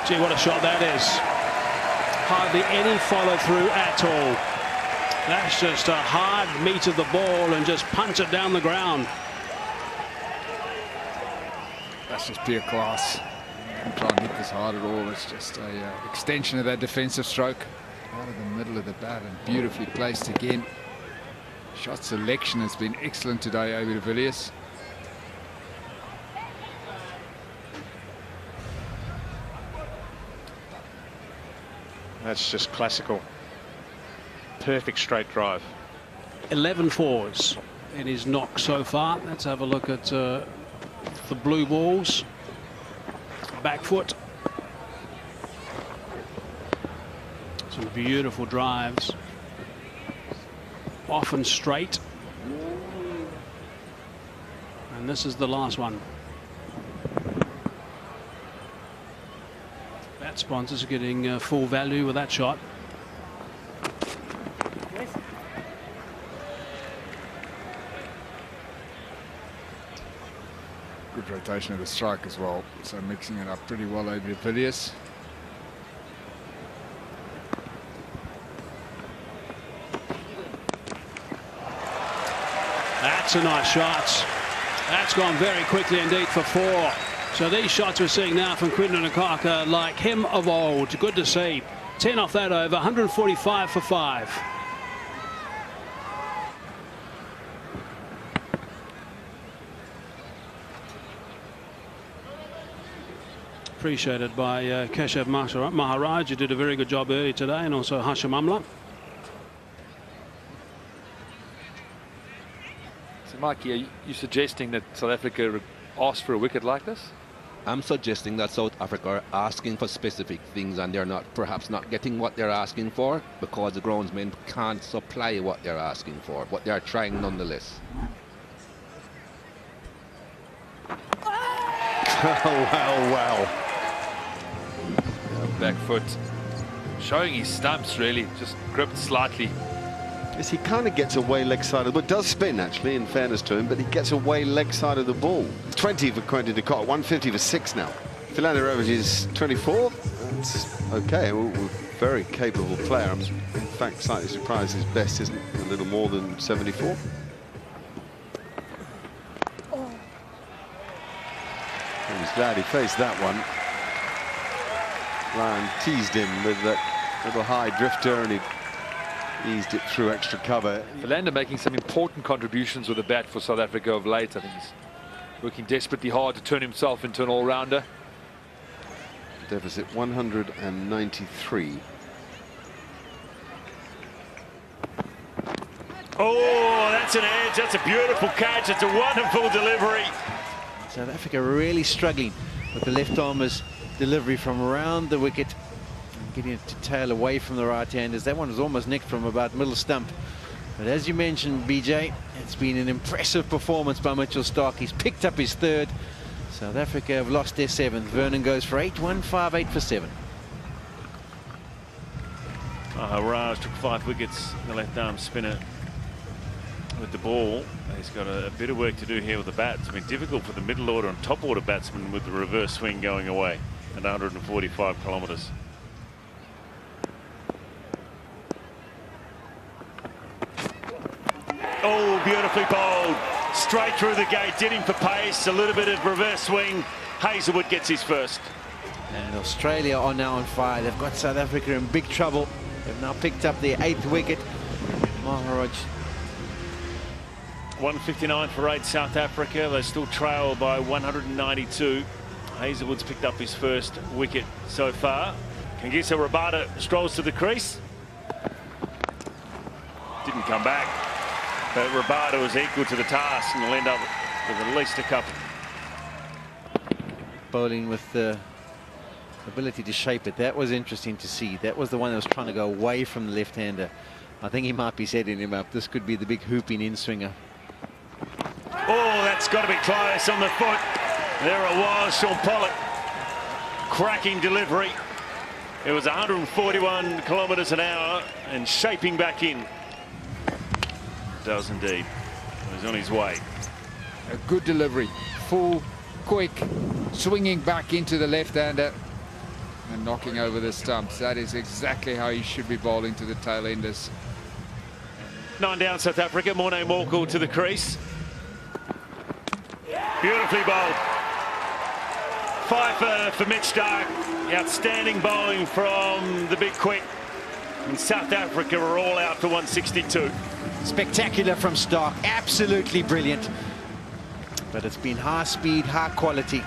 Gee, what a shot that is. Hardly any follow through at all. That's just a hard meet of the ball and just punch it down the ground. That's just pure class. Don't try and hit this hard at all. It's just a extension of that defensive stroke out of the middle of the bat and beautifully placed again. Shot selection has been excellent today, A.B. de Villiers. That's just classical. Perfect straight drive. 11 fours in his knock so far. Let's have a look at the blue balls. Back foot. Some beautiful drives. Often straight. And this is the last one. Bat sponsors are getting full value with that shot. Good rotation of the strike as well, so mixing it up pretty well, A.B. de Villiers. That's a nice shot. That's gone very quickly indeed for 4. So these shots we're seeing now from Quinton de Kock are like him of old. Good to see. 10 off that over, 145 for 5. appreciated by Keshav Maharaj, who did a very good job early today, and also Hashim Amla. So, Mikey, are you suggesting that South Africa asked for a wicket like this? I'm suggesting that South Africa are asking for specific things and they're perhaps not getting what they're asking for because the groundsmen can't supply what they're asking for, but they're trying nonetheless. Wow. Back foot. Showing his stumps, really. Just gripped slightly. Yes, he kind of gets away leg side of the ball. Does spin, actually, in fairness to him, but he gets away leg side of the ball. 20 for Quentin de Kock, 150 for 6 now. Philander averages 24. That's okay. Very capable player. I'm, in fact, slightly surprised his best isn't a little more than 74. He's glad he faced that one. Ryan teased him with that little high drifter and he eased it through extra cover. Philander making some important contributions with the bat for South Africa of late. I think he's working desperately hard to turn himself into an all-rounder. Deficit 193. Oh, that's an edge. That's a beautiful catch. It's a wonderful delivery. South Africa really struggling with the left-armer's delivery from around the wicket and getting it to tail away from the right-handers. That one was almost nicked from about middle stump. But as you mentioned, BJ, it's been an impressive performance by Mitchell Starc. He's picked up his third. South Africa have lost their seventh. Vernon goes for 8, 158 for 7. Raj took 5 wickets, the left-arm spinner with the ball. He's got a bit of work to do here with the bat. It's been difficult for the middle order and top order batsmen with the reverse swing going away at 145 kilometres. Oh, beautifully bowled. Straight through the gate, did him for pace. A little bit of reverse swing. Hazelwood gets his first. And Australia are now on fire. They've got South Africa in big trouble. They've now picked up their 8th wicket. Maharaj. 159 for 8 South Africa. They still trail by 192. Hazelwood's picked up his first wicket so far. Kangisa Rabada strolls to the crease. Didn't come back. But Rabada was equal to the task and will end up with at least a couple. Bowling with the ability to shape it. That was interesting to see. That was the one that was trying to go away from the left-hander. I think he might be setting him up. This could be the big hooping in-swinger. Oh, that's got to be close on the foot. There it was, Sean Pollock. Cracking delivery. It was 141 kilometres an hour and shaping back in. Does indeed. He's on his way. A good delivery. Full, quick, swinging back into the left-hander and knocking over the stumps. That is exactly how you should be bowling to the tail-enders. 9 down South Africa. Morné Morkel to the crease. Beautifully bowled. 5 for Mitch Starc. Outstanding bowling from the big quick. And South Africa are all out for 162. Spectacular from Starc. Absolutely brilliant. But it's been high speed, high quality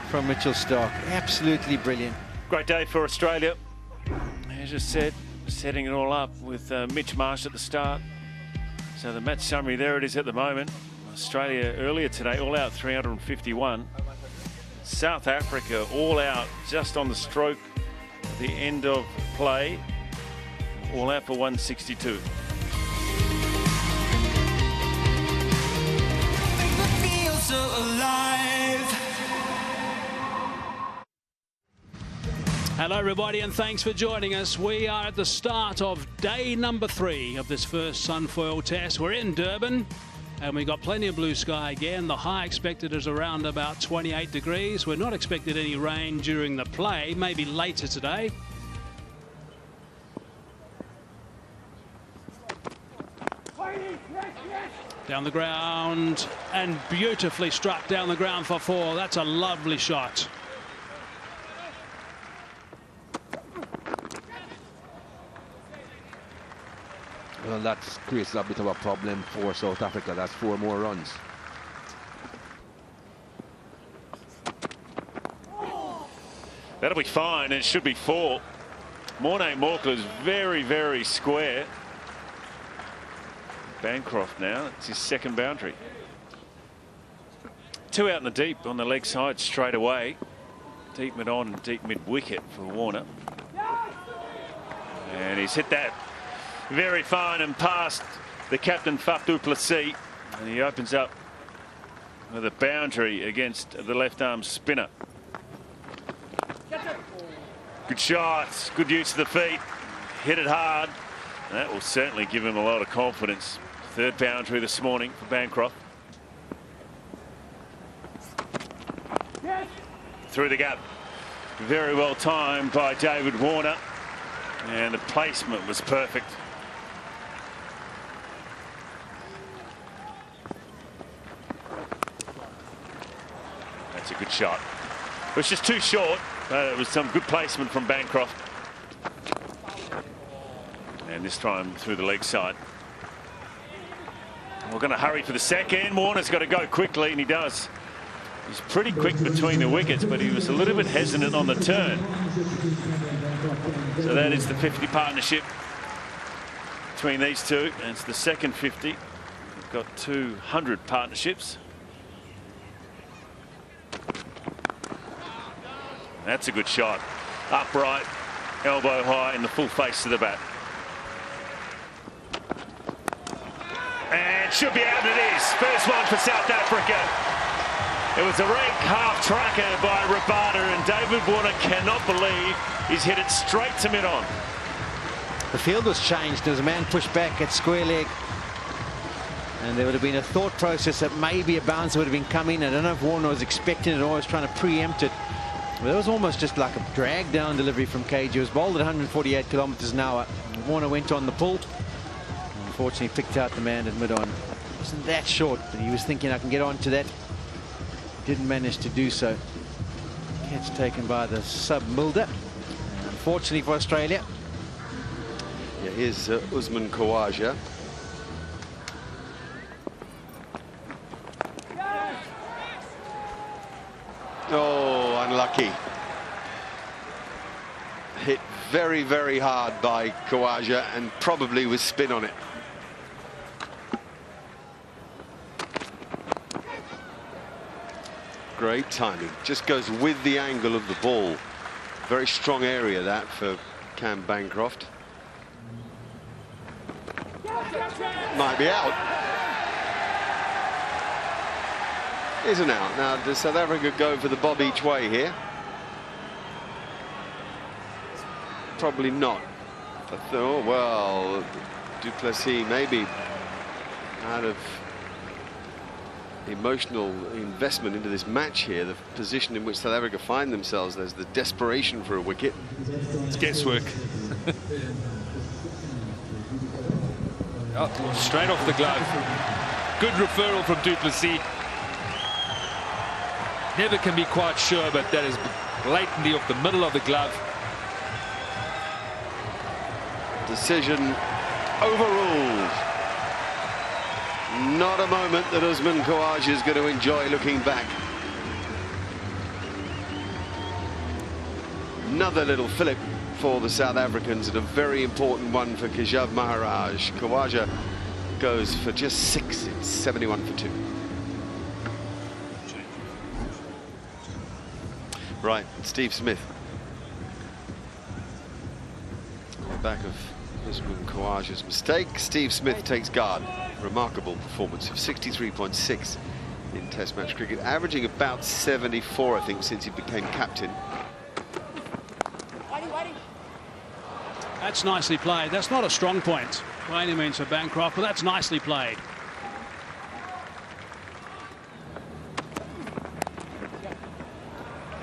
from Mitchell Starc. Absolutely brilliant. Great day for Australia. As I said, setting it all up with Mitch Marsh at the start. So the match summary, there it is at the moment. Australia earlier today, all out 351. South Africa all out just on the stroke at the end of play. All out for 162. So alive. Hello everybody and thanks for joining us. We are at the start of day number 3 of this first Sunfoil test. We're in Durban and we've got plenty of blue sky again. The high expected is around about 28 degrees. We're not expected any rain during the play, maybe later today. Down the ground and beautifully struck down the ground for 4. That's a lovely shot. Well, that creates a bit of a problem for South Africa. That's 4 more runs. That'll be fine. It should be 4. Morne Morkel is very, very square. Bancroft now, it's his second boundary. 2 out in the deep on the leg side straight away. Deep mid on, deep mid wicket for Warner. And he's hit that very fine and past the captain Faf du Plessis. And he opens up with a boundary against the left arm spinner. Good shots, good use of the feet, hit it hard. And that will certainly give him a lot of confidence. 3rd boundary this morning for Bancroft. Through the gap. Very well timed by David Warner. And the placement was perfect. That's a good shot. It was just too short, but it was some good placement from Bancroft. And this time through the leg side. We're going to hurry for the second. Warner's got to go quickly, and he does. He's pretty quick between the wickets, but he was a little bit hesitant on the turn. So that is the 50 partnership between these two. And it's the second 50. We've got 200 partnerships. That's a good shot. Upright, elbow high, in the full face of the bat. And should be out, it is. First one for South Africa. It was a rank half tracker by Rabada, and David Warner cannot believe he's hit it straight to mid-on. The field was changed. There was a man pushed back at square leg. And there would have been a thought process that maybe a bounce would have been coming. I don't know if Warner was expecting it or was trying to preempt it. But it was almost just like a drag down delivery from KG. It was bowled at 148 kilometers an hour. Warner went on the pull. Unfortunately picked out the man at mid-on. It wasn't that short, but he was thinking I can get on to that. Didn't manage to do so. Catch taken by the sub Mulder. Unfortunately for Australia. Yeah, here's Usman Khawaja. Oh, unlucky. Hit very, very hard by Khawaja and probably with spin on it. Great timing. Just goes with the angle of the ball. Very strong area that for Cam Bancroft. Might be out. Isn't out. Now, does South Africa go for the bob each way here? Probably not. Oh, well, du Plessis maybe out of emotional investment into this match here, the position in which South Africa find themselves. There's the desperation for a wicket. It's guesswork. Oh, straight off the glove. Good referral from du Plessis. Never can be quite sure, but that is blatantly off the middle of the glove. Decision overruled. Not a moment that Usman Khawaja is going to enjoy looking back. Another little fillip for the South Africans, and a very important one for Keshav Maharaj. Khawaja goes for just 6. It's 71 for 2. Right, Steve Smith. On the back of Usman Khawaja's mistake, Steve Smith takes guard. Remarkable performance of 63.6 in Test match cricket, averaging about 74, I think, since he became captain. That's nicely played. That's not a strong point by any means for Bancroft, but that's nicely played.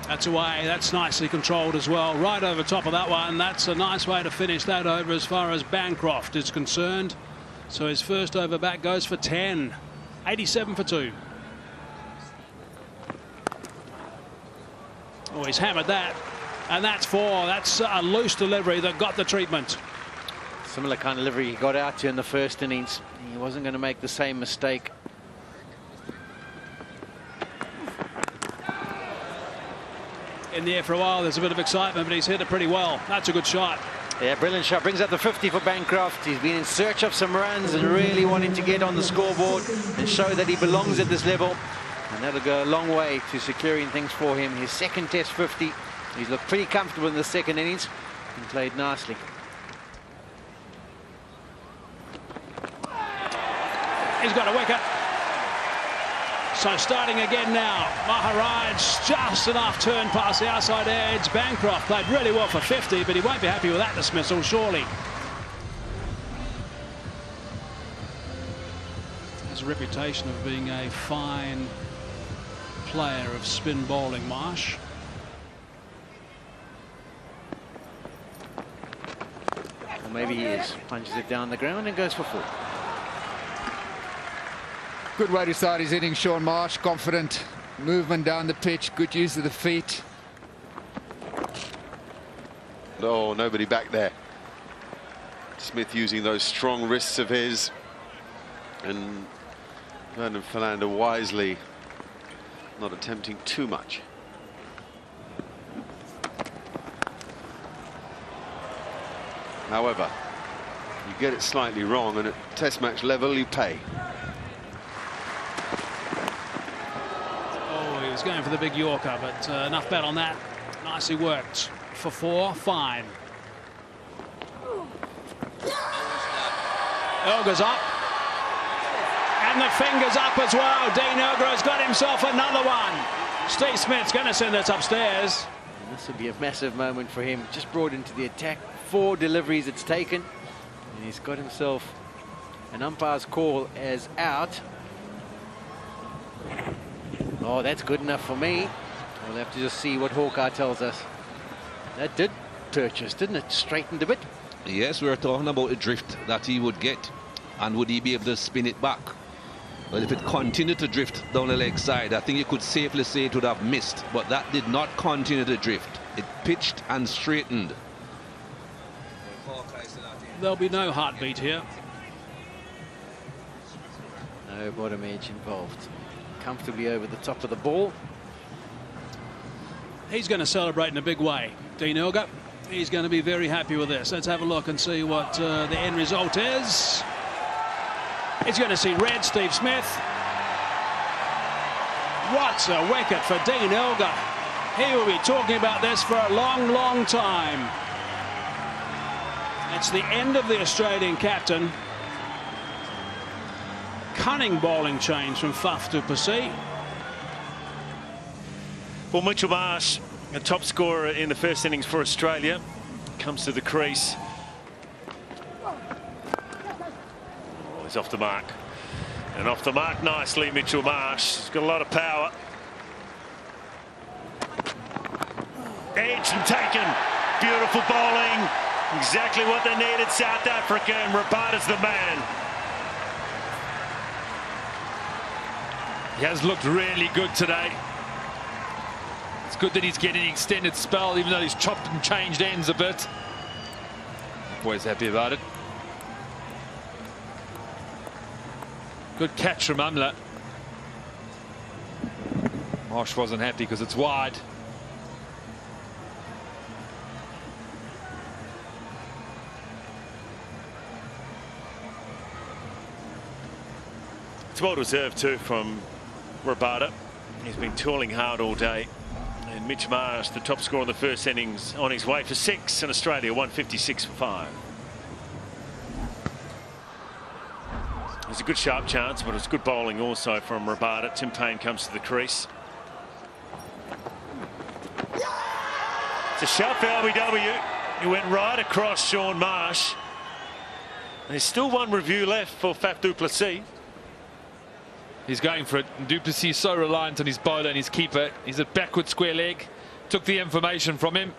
That's away. That's nicely controlled as well. Right over top of that one. That's a nice way to finish that over as far as Bancroft is concerned. So his first over back goes for 10. 87 for 2. Oh, he's hammered that. And that's 4. That's a loose delivery that got the treatment. Similar kind of delivery he got out to in the first innings. He wasn't going to make the same mistake. in the air for a while. There's a bit of excitement, but he's hit it pretty well. That's a good shot. Yeah, brilliant shot. Brings up the 50 for Bancroft. He's been in search of some runs and really wanting to get on the scoreboard and show that he belongs at this level. And that'll go a long way to securing things for him. His second Test 50. He's looked pretty comfortable in the second innings and played nicely. He's got a wicket. So starting again now. Maharaj just enough turn past the outside edge. Bancroft played really well for 50, but he won't be happy with that dismissal, surely. His reputation of being a fine player of spin bowling, Marsh. Or maybe he is. Punches it down the ground and goes for 4. Good way to start his innings, Shaun Marsh. Confident movement down the pitch, good use of the feet. Oh, nobody back there. Smith using those strong wrists of his, and Vernon Philander wisely not attempting too much. However, you get it slightly wrong, and at Test match level you pay. He was going for the big Yorker, but enough bet on that. Nicely worked for 4. Fine. Elgar's up. And the fingers up as well. Dean Elgar's got himself another one. Steve Smith's going to send this upstairs. And this will be a massive moment for him. Just brought into the attack. 4 deliveries it's taken. And he's got himself an umpire's call as out. Oh, that's good enough for me. We'll have to just see what Hawkeye tells us. That did purchase, didn't it? Straightened a bit. Yes, we were talking about the drift that he would get, and would he be able to spin it back? Well, if it continued to drift down the leg side, I think you could safely say it would have missed, but that did not continue to drift. It pitched and straightened. There'll be no heartbeat here. No bottom edge involved. Comfortably over the top of the ball. He's going to celebrate in a big way. Dean Elgar, he's going to be very happy with this. Let's have a look and see what the end result is. He's going to see red, Steve Smith. What a wicket for Dean Elgar. He will be talking about this for a long, long time. It's the end of the Australian captain. Cunning bowling change from Faf du Plessis. Well, Mitchell Marsh, a top scorer in the first innings for Australia, comes to the crease. Oh, he's off the mark. And off the mark nicely, Mitchell Marsh. He's got a lot of power. Edged and taken. Beautiful bowling. Exactly what they needed, South Africa, and Rabada's the man. He has looked really good today. It's good that he's getting an extended spell, even though he's chopped and changed ends a bit. Always happy about it. Good catch from Amla. Marsh wasn't happy because it's wide. It's well deserved too from Rabada. He's been toiling hard all day. And Mitch Marsh, the top scorer in the first innings, on his way for 6 in Australia, 156 for 5. It's a good sharp chance, but it's good bowling also from Rabada. Tim Payne comes to the crease. It's a shot for LBW. He went right across Shaun Marsh. And there's still one review left for Faf du Plessis. He's going for it. Du Plessis is so reliant on his bowler and his keeper. He's at backward square leg. Took the information from him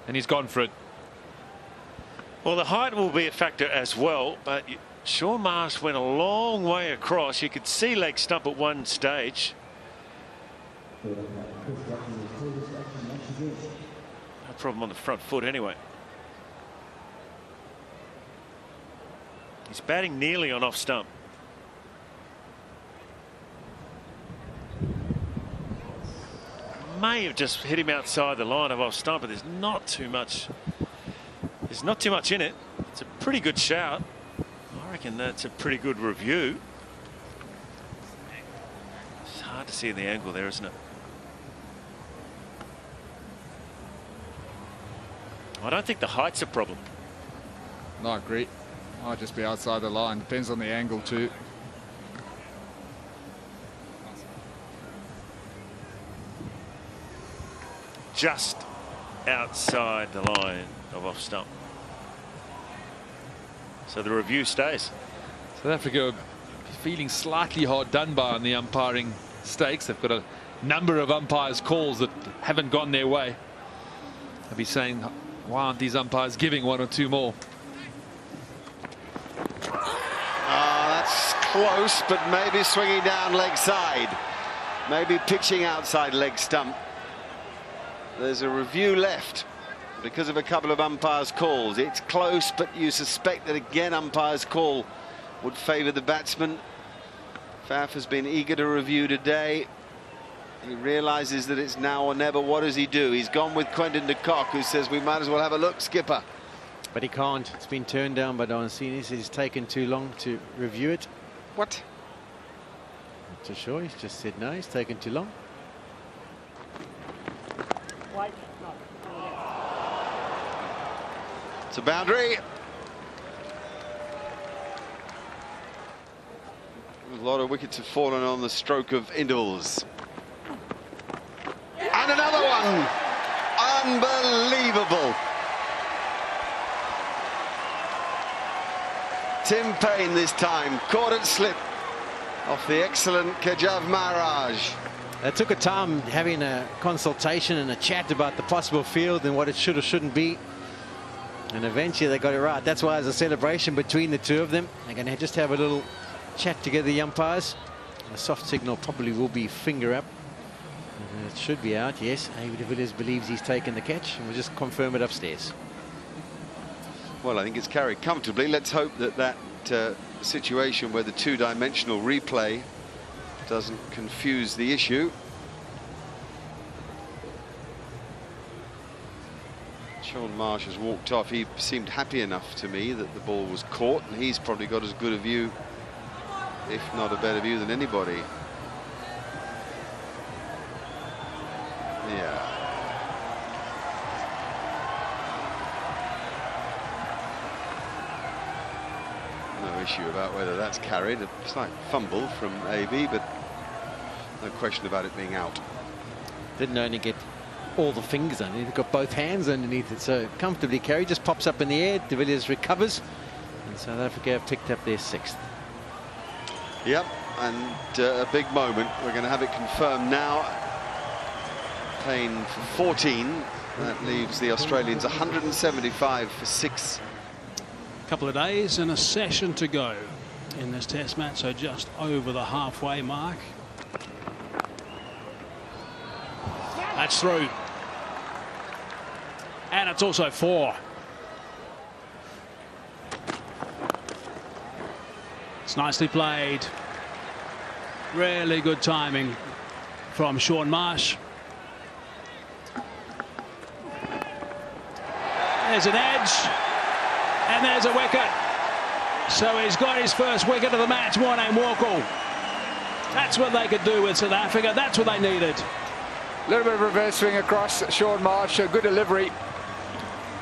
and he's gone for it. Well, the height will be a factor as well, but Shaun Marsh went a long way across. You could see leg stump at one stage. No problem on the front foot anyway. He's batting nearly on off stump. may have just hit him outside the line of off stump, but there's not too much. There's not too much in it. It's a pretty good shout. I reckon that's a pretty good review. It's hard to see the angle there, isn't it? I don't think the height's a problem. No, I agree. Might just be outside the line. Depends on the angle too. Just outside the line of off stump. So the review stays. South Africa feeling slightly hard done by on the umpiring stakes. They've got a number of umpires' calls that haven't gone their way. I'll be saying, why aren't these umpires giving one or two more? That's close, but maybe swinging down leg side. Maybe pitching outside leg stump. There's a review left because of a couple of umpires' calls. It's close, but you suspect that again umpires' call would favour the batsman. Faf has been eager to review today. He realises that it's now or never. What does he do? He's gone with Quentin de Kock, who says we might as well have a look, skipper. But he can't. It's been turned down by Don Sinis. It's taken too long to review it. What? Not too sure. He's just said no. It's taken too long. It's a boundary. A lot of wickets have fallen on the stroke of intervals. And another one. Unbelievable. Tim Payne this time caught it slip off the excellent Kejav Maharaj. They took a time having a consultation and a chat about the possible field and what it should or shouldn't be. And eventually they got it right. That's why there's a celebration between the two of them. They're going to just have a little chat together, the umpires. A soft signal probably will be finger up. And it should be out, yes. Aiden de Villiers believes he's taken the catch, and we'll just confirm it upstairs. Well, I think it's carried comfortably. Let's hope that that situation where the two-dimensional replay doesn't confuse the issue. Sean Marsh has walked off. He seemed happy enough to me that the ball was caught, and he's probably got as good a view, if not a better view, than anybody. Yeah. No issue about whether that's carried. A slight fumble from AB, but no question about it being out. Didn't only get all the fingers underneath, got both hands underneath it, so comfortably carried, just pops up in the air. De Villiers recovers, and South Africa have picked up their 6th. Yep, and a big moment. We're going to have it confirmed now. Payne for 14. That leaves the Australians 175 for 6. Couple of days and a session to go in this test match, so just over the halfway mark. That's through. And it's also 4. It's nicely played. Really good timing from Sean Marsh. There's an edge. And there's a wicket. So he's got his first wicket of the match, Morne Morkel. That's what they could do with South Africa. That's what they needed. A little bit of reverse swing across Sean Marsh. A good delivery.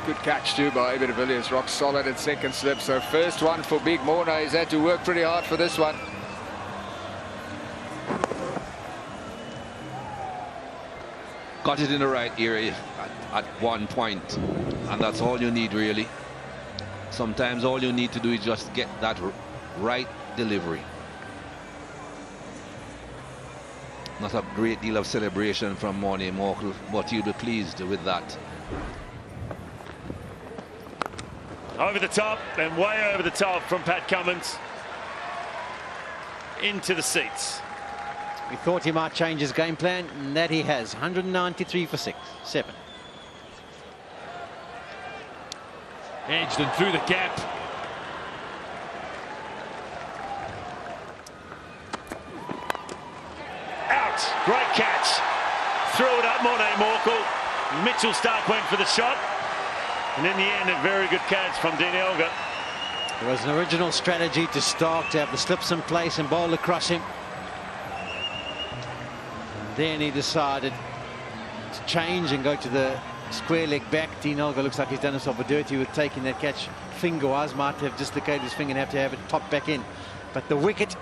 Good catch too by Aiden de Villiers. Rock solid at second slip. So first one for Big Morne. He's had to work pretty hard for this one. Got it in the right area at one point, and that's all you need really. Sometimes all you need to do is just get that right delivery. Not a great deal of celebration from Morne Morkel, but you'll be pleased with that. Over the top and way over the top from Pat Cummins. Into the seats. We thought he might change his game plan, and that he has. 193 for 7. Edged and through the gap. Out. Great catch. threw it up, Morne Morkel. Mitchell Starc went for the shot. And in the end, a very good catch from Dean Elgar. There was an original strategy to Starc to have the slips in place and bowl across him. And then he decided to change and go to the square leg back. Dean Elgar looks like he's done himself a dirty with taking that catch finger-wise. Might have dislocated his finger and have to have it popped back in. But the wicket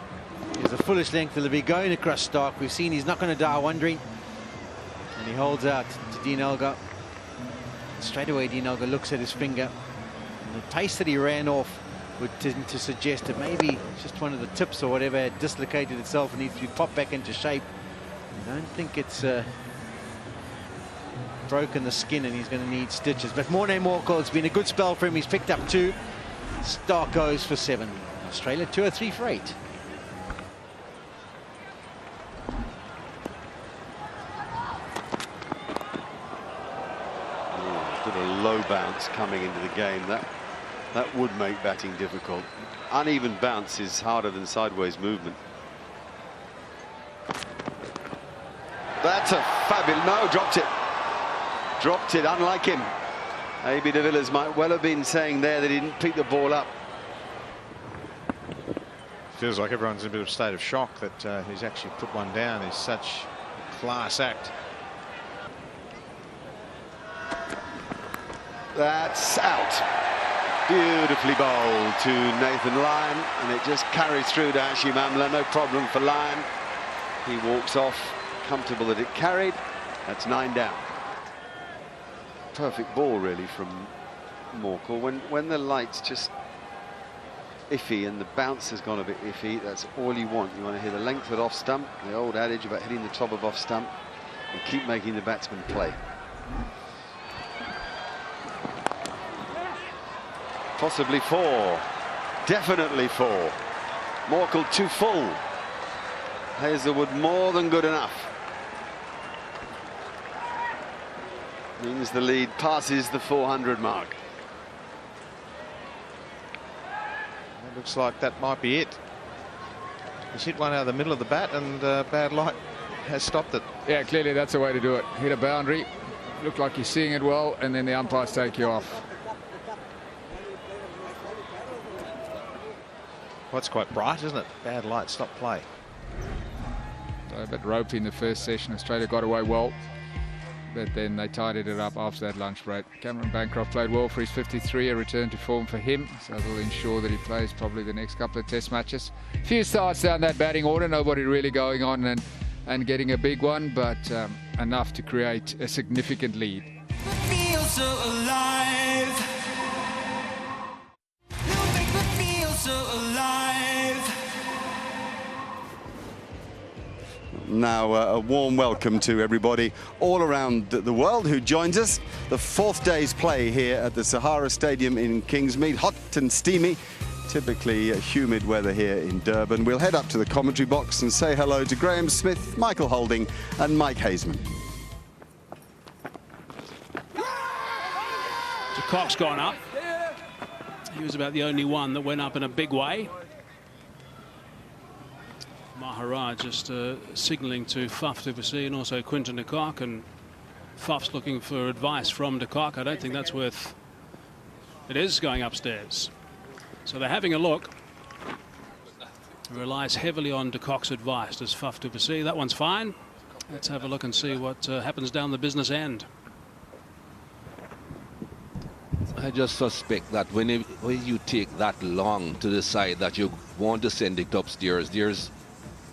is a foolish length. It'll be going across Starc. We've seen he's not going to die wondering. And he holds out to Dean Elgar. Straight away, Dean Elgar looks at his finger. And the pace that he ran off would tend to suggest that maybe just one of the tips or whatever had dislocated itself and needs to be popped back into shape. I don't think it's broken the skin and he's going to need stitches. But Morne Morkel, it's been a good spell for him. He's picked up 2. Starc goes for 7. Australia 2 or 3 for 8. Did a low bounce coming into the game. That would make batting difficult. Uneven bounce is harder than sideways movement. That's a fabulous... No, dropped it. Dropped it, unlike him. A.B. de Villiers might well have been saying there that he didn't pick the ball up. Feels like everyone's in a bit of a state of shock that he's actually put one down. He's such a class act. That's out. Beautifully bowled to Nathan Lyon, and it just carries through to Hashim Amla. No problem for Lyon. He walks off, comfortable that it carried. That's 9 down. Perfect ball really from Morkel. When the light's just iffy and the bounce has gone a bit iffy, that's all you want. You want to hit the length of off stump, the old adage about hitting the top of off stump, and keep making the batsman play. Possibly 4, definitely 4. Morkel too full. Hazelwood more than good enough. Means the lead passes the 400 mark. It looks like that might be it. He's hit one out of the middle of the bat and bad light has stopped it. Yeah, clearly that's the way to do it. Hit a boundary, look like you're seeing it well, and then the umpires take you off. Well, it's quite bright, isn't it? Bad light, stop play. So a bit ropey in the first session. Australia got away well, but then they tidied it up after that lunch break. Cameron Bancroft played well for his 53, a return to form for him, so we'll ensure that he plays probably the next couple of test matches. Few starts down that batting order, nobody really going on and getting a big one, but enough to create a significant lead. Feel so alive. You make me feel so alive. Now a warm welcome to everybody all around the world who joins us. The 4th day's play here at the Sahara Stadium in Kingsmead. Hot and steamy, typically humid weather here in Durban. We'll head up to the commentary box and say hello to Graham Smith, Michael Holding and Mike Hazeman. De Kock's gone up. He was about the only one that went up in a big way. Maharaj just signalling to Faf du Plessis and also Quinton de Kock, and Faf's looking for advice from de Kock. I don't think that's worth... It is going upstairs. So they're having a look. It relies heavily on de Kock's advice. Does Faf du Plessis? That one's fine. Let's have a look and see what happens down the business end. I just suspect that when you take that long to decide that you want to send it upstairs, there's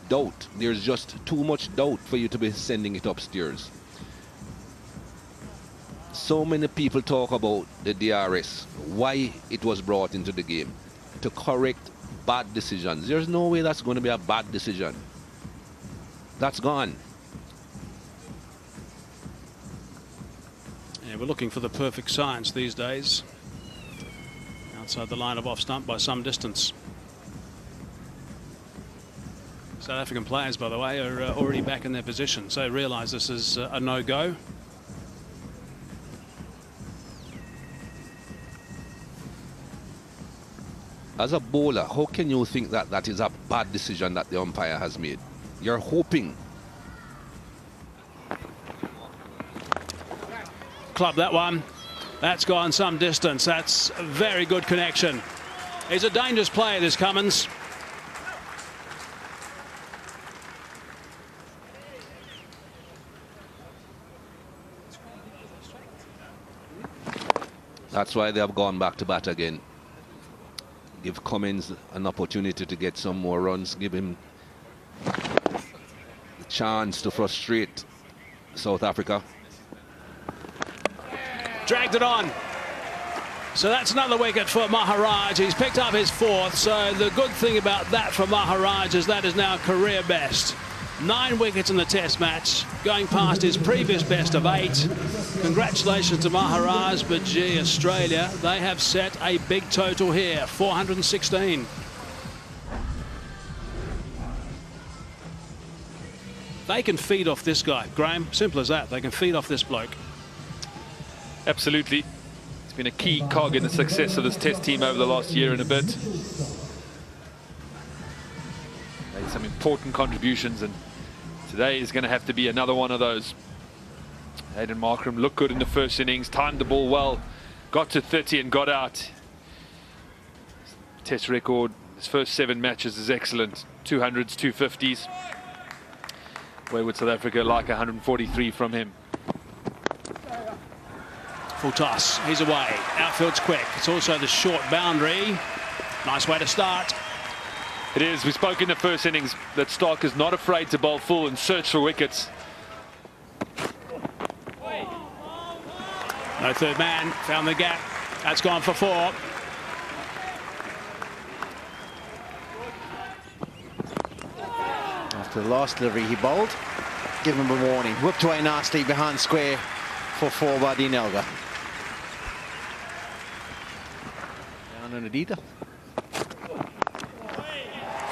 doubt. There's just too much doubt for you to be sending it upstairs. So many people talk about the DRS, why it was brought into the game, to correct bad decisions. There's no way that's going to be a bad decision. That's gone. Yeah, we're looking for the perfect science these days. Outside the line of off stump by some distance. South African players, by the way, are already back in their position, so realise this is a no-go. As a bowler, how can you think that that is a bad decision that the umpire has made? You're hoping. club, that one. That's gone some distance. That's a very good connection. He's a dangerous player, this Cummins. That's why they have gone back to bat again. Give Cummins an opportunity to get some more runs. Give him the chance to frustrate South Africa. Dragged it on. So that's another wicket for Maharaj. He's picked up his 4th. So the good thing about that for Maharaj is that is now career best. 9 wickets in the test match, going past his previous best of 8. Congratulations to Maharaj, but gee, Australia, they have set a big total here, 416. They can feed off this guy, Graham. Simple as that. They can feed off this bloke. Absolutely. It's been a key cog in the success of this test team over the last year and a bit. Made some important contributions, and today is going to have to be another one of those. Aiden Markram looked good in the first innings, timed the ball well, got to 30 and got out. Test record, his first 7 matches is excellent. 200s, 250s. Where would South Africa like 143 from him? Full toss, he's away. Outfield's quick. It's also the short boundary. Nice way to start. It is. We spoke in the first innings that Starc is not afraid to bowl full and search for wickets. No third man, found the gap. That's gone for 4. After the last delivery he bowled, give him a warning. Whipped away nicely behind square for 4 by Dean Elgar. Down and Adida.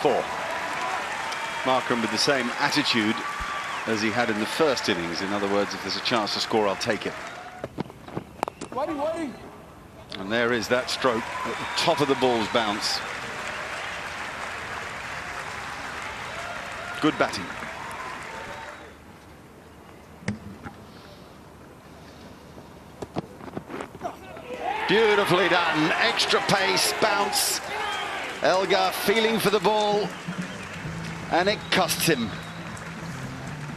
4. Markram with the same attitude as he had in the first innings. In other words, if there's a chance to score, I'll take it. And there is that stroke at the top of the ball's bounce. Good batting. Beautifully done. Extra pace, bounce. Elgar feeling for the ball, and it costs him.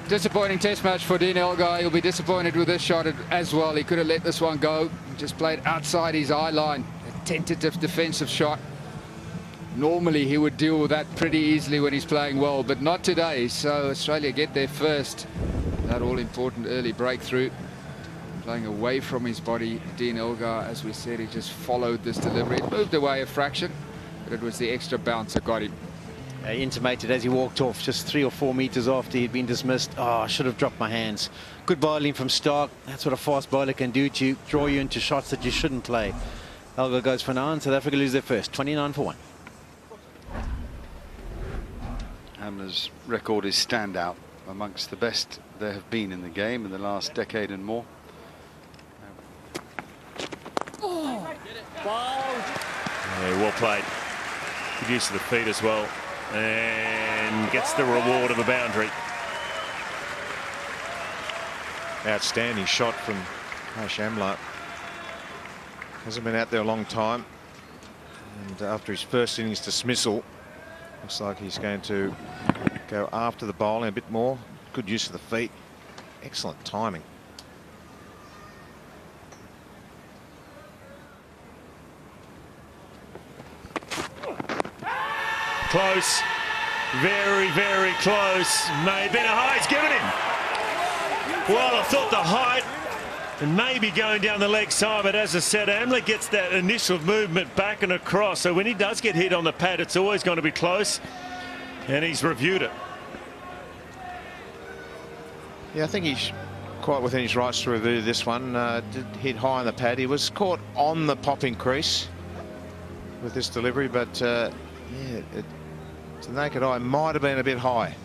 Disappointing test match for Dean Elgar. He'll be disappointed with this shot as well. He could have let this one go. Just played outside his eye line. A tentative defensive shot. Normally he would deal with that pretty easily when he's playing well, but not today. So Australia get there first. That all-important early breakthrough. Playing away from his body, Dean Elgar, as we said, he just followed this delivery. It moved away a fraction, but it was the extra bounce that got him. He intimated as he walked off, just 3 or 4 meters after he'd been dismissed, oh, I should have dropped my hands. Good bowling from Starc. That's what a fast bowler can do to you, draw you into shots that you shouldn't play. Elgar goes for 9, South Africa lose their first, 29 for 1. Hamler's record is standout, amongst the best there have been in the game in the last decade and more. Yeah, well played. Good use of the feet as well, and gets the reward of a boundary. Outstanding shot from Hamler. Hasn't been out there a long time, and after his first innings dismissal, looks like he's going to go after the bowling a bit more. Good use of the feet. Excellent timing. Close, very, very close. May have been a high, he's given him. Well, I thought the height and maybe going down the leg side, but as I said, Hamler gets that initial movement back and across. So when he does get hit on the pad, it's always going to be close, and he's reviewed it. Yeah, I think he's quite within his rights to review this one. Did hit high on the pad. He was caught on the popping crease with this delivery, but yeah, to the naked eye might have been a bit high.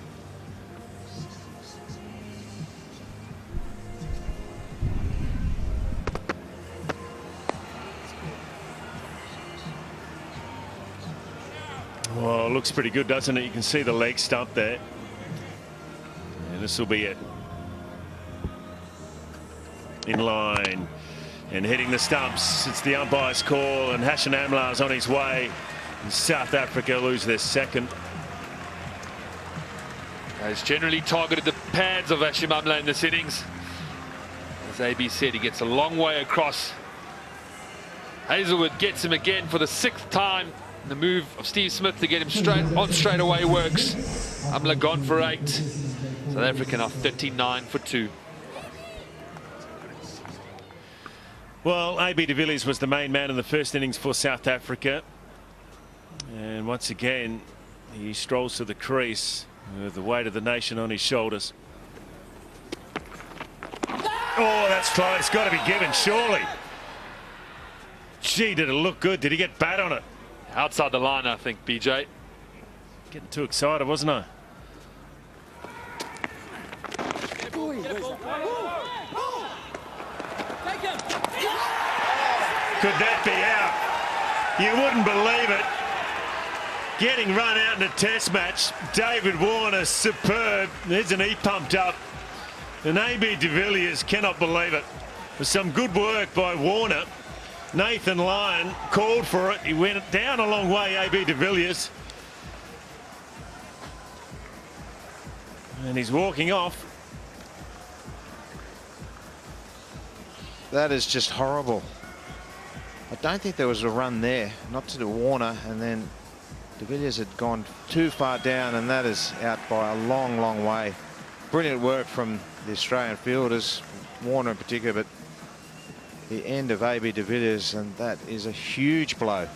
Well, it looks pretty good, doesn't it? You can see the leg stump there. And this will be it. in line and hitting the stumps. It's the umpire's call, and Hassan Amlar's on his way. And South Africa lose their second. He's generally targeted the pads of Hashim Amla in this innings. As AB said, he gets a long way across. Hazelwood gets him again for the 6th time. The move of Steve Smith to get him straight away works. Amla gone for 8. South Africa now 39 for 2. Well, AB de Villiers was the main man in the first innings for South Africa. And once again, he strolls to the crease with the weight of the nation on his shoulders. Oh, that's close. It's got to be given, surely. Gee, did it look good? Did he get bat on it? Outside the line, I think, BJ. Getting too excited, wasn't I? Could that be out? You wouldn't believe it. Getting run out in a test match. David Warner, superb. Isn't he pumped up? And AB de Villiers cannot believe it. With some good work by Warner. Nathan Lyon called for it. He went down a long way, AB de Villiers. And he's walking off. That is just horrible. I don't think there was a run there, not to the Warner, and then de Villiers had gone too far down, and that is out by a long, long way. Brilliant work from the Australian fielders, Warner in particular, but the end of AB de Villiers, and that is a huge blow.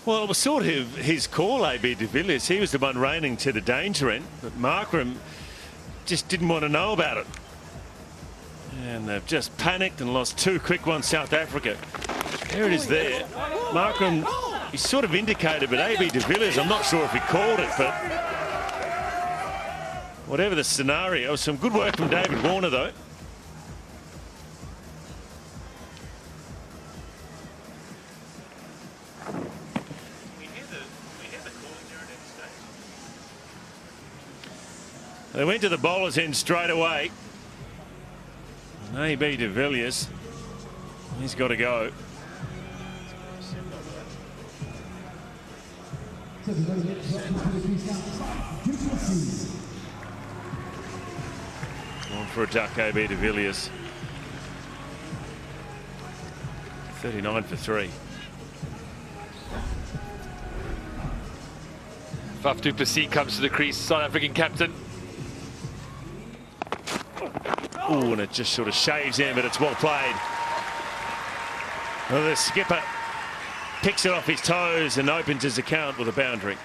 Well, it was sort of his call, AB de Villiers. He was the one reining to the danger end, but Markram just didn't want to know about it. And they've just panicked and lost 2 quick ones, South Africa. There it is there. Markram, he sort of indicated, but AB de Villiers, I'm not sure if he called it, but whatever the scenario, some good work from David Warner, though. They went to the bowler's end straight away. And AB de Villiers, he's got to go. On for a duck, AB de Villiers. 39 for 3. Faf du Plessis comes to the crease, South African captain. Oh, and it just sort of shaves in, but it's well played. Well, the skipper picks it off his toes and opens his account with a boundary.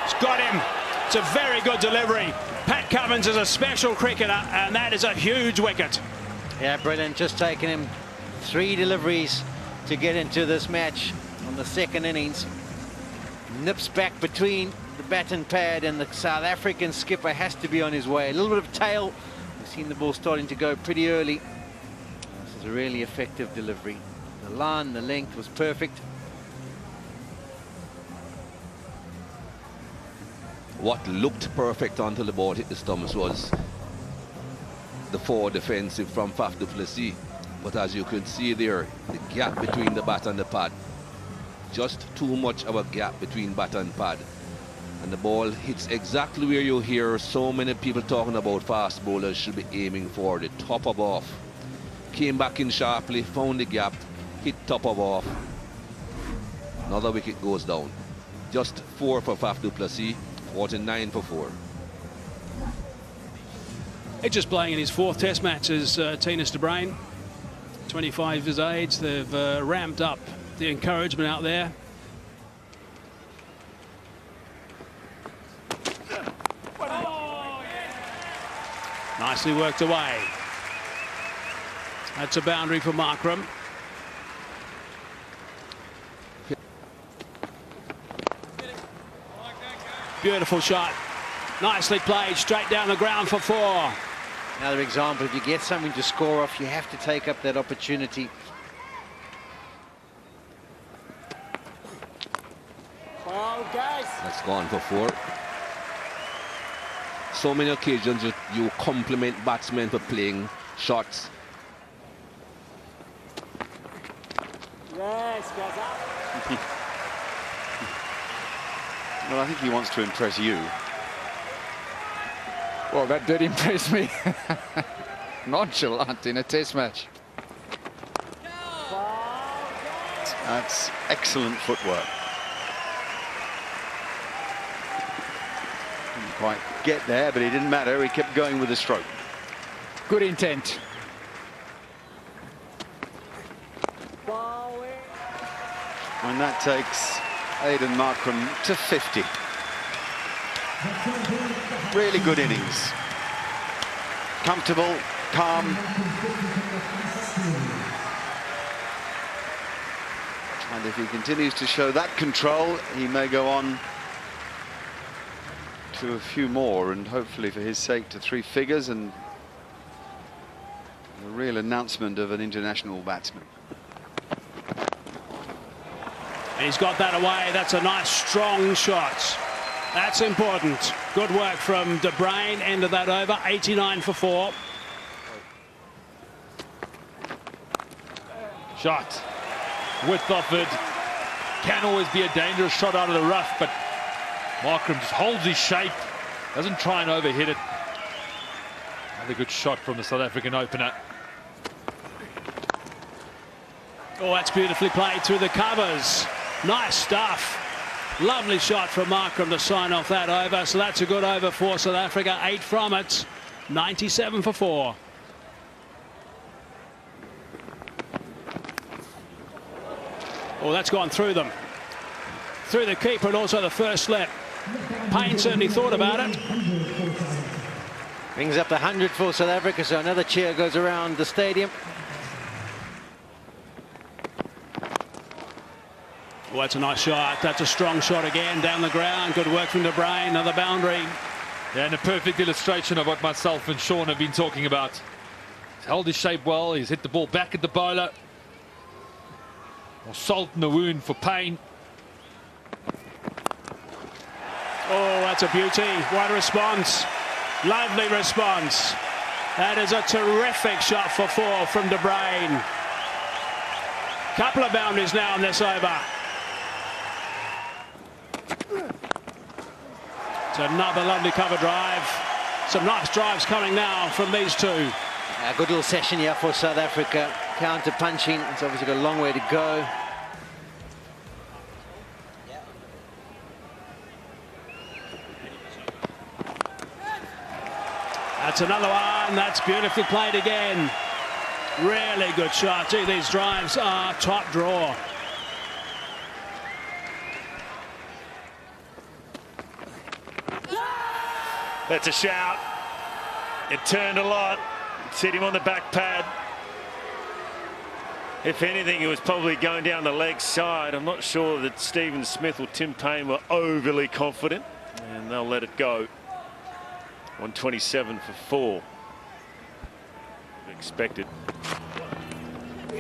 It's got him. It's a very good delivery. Pat Cummins is a special cricketer, and that is a huge wicket. Yeah, brilliant. Just taking him 3 deliveries to get into this match on the 2nd innings. Nips back between the bat and pad, and the South African skipper has to be on his way. A little bit of tail. We've seen the ball starting to go pretty early. This is a really effective delivery. The line, the length was perfect. What looked perfect until the ball hit the stumps was the forward defensive from Faf du Plessis. But as you can see there, the gap between the bat and the pad. Just too much of a gap between bat and pad. And the ball hits exactly where you hear so many people talking about fast bowlers should be aiming for, the top of off. Came back in sharply, found the gap, hit top of off. Another wicket goes down. Just 4 for Faf du Plessis, 49 for 4. He's just playing in his 4th test match as Tinus de Bruin. 25 his age. They've ramped up the encouragement out there. Nicely worked away. That's a boundary for Markram. Beautiful shot. Nicely played, straight down the ground for 4. Another example, if you get something to score off, you have to take up that opportunity. That's gone for 4. So many occasions you compliment batsmen for playing shots. Well, I think he wants to impress you. Well, that did impress me. Nonchalant in a test match. That's excellent footwork. Didn't quite get there, but it didn't matter. He kept going with the stroke. Good intent. And that takes Aiden Markram to 50. Really good innings. Comfortable, calm. And if he continues to show that control, he may go on to a few more, and hopefully for his sake to 3 figures and a real announcement of an international batsman. He's got that away. That's a nice strong shot. That's important. Good work from De Bruin. End of that over. 89 for 4. Shot. Width offered. Can always be a dangerous shot out of the rough, but Markram just holds his shape. Doesn't try and overhit it. Another good shot from the South African opener. Oh, that's beautifully played through the covers. Nice stuff. Lovely shot from Markram to sign off that over. So that's a good over for South Africa. 8 from it. 97 for 4. Oh, that's gone through them. Through the keeper and also the first slip. Payne certainly thought about it. Brings up the 100 for South Africa, so another cheer goes around the stadium. Oh, that's a nice shot. That's a strong shot again down the ground. Good work from De Bruin. Another boundary. Yeah, and a perfect illustration of what myself and Sean have been talking about. He's held his shape well. He's hit the ball back at the bowler. More salt in the wound for Payne. Oh, that's a beauty. What a response. Lovely response. That is a terrific shot for 4 from De Bruin. Couple of boundaries now in this over. It's another lovely cover drive. Some nice drives coming now from these two. A good little session here for South Africa. Counter punching. It's obviously got a long way to go. That's another one. That's beautifully played again. Really good shot. Gee, these drives are top draw. That's a shout. It turned a lot. It's hit him on the back pad. If anything, it was probably going down the leg side. I'm not sure that Stephen Smith or Tim Payne were overly confident, and they'll let it go. 127 for 4. Expected.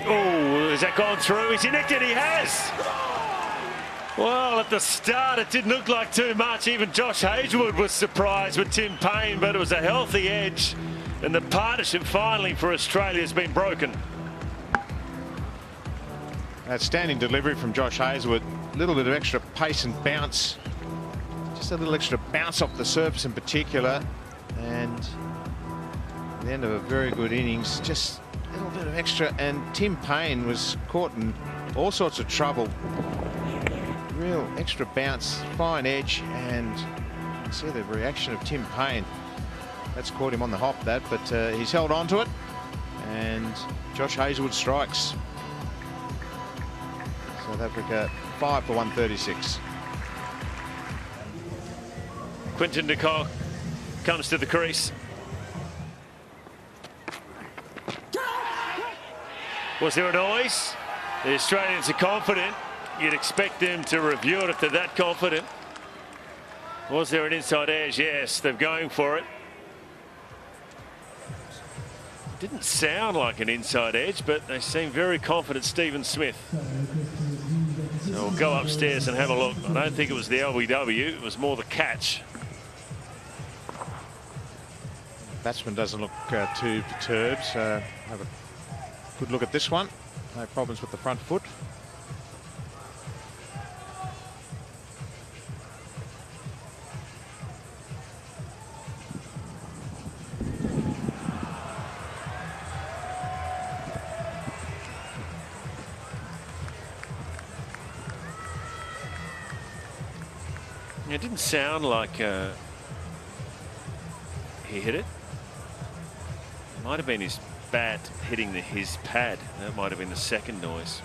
Oh, has that gone through? He's in it, and he has. Well, at the start, it didn't look like too much. Even Josh Hazelwood was surprised with Tim Payne, but it was a healthy edge, and the partnership finally for Australia has been broken. Outstanding delivery from Josh Hazelwood. A little bit of extra pace and bounce. Just a little extra bounce off the surface in particular. And at the end of a very good innings, just a little bit of extra. And Tim Payne was caught in all sorts of trouble. Real extra bounce, fine edge, and see the reaction of Tim Payne. That's caught him on the hop, that, but he's held on to it. And Josh Hazelwood strikes. South Africa 5 for 136. Quinton de Kock comes to the crease. Was there a noise? The Australians are confident. You'd expect them to review it if they're that confident. Was there an inside edge? Yes, they're going for it. Didn't sound like an inside edge, but they seem very confident. Stephen Smith. We'll go upstairs and have a look. I don't think it was the LBW, it was more the catch. Batsman doesn't look too perturbed. Have a good look at this one. No problems with the front foot. It didn't sound like he hit it. It might have been his bat hitting his pad. That might have been the second noise.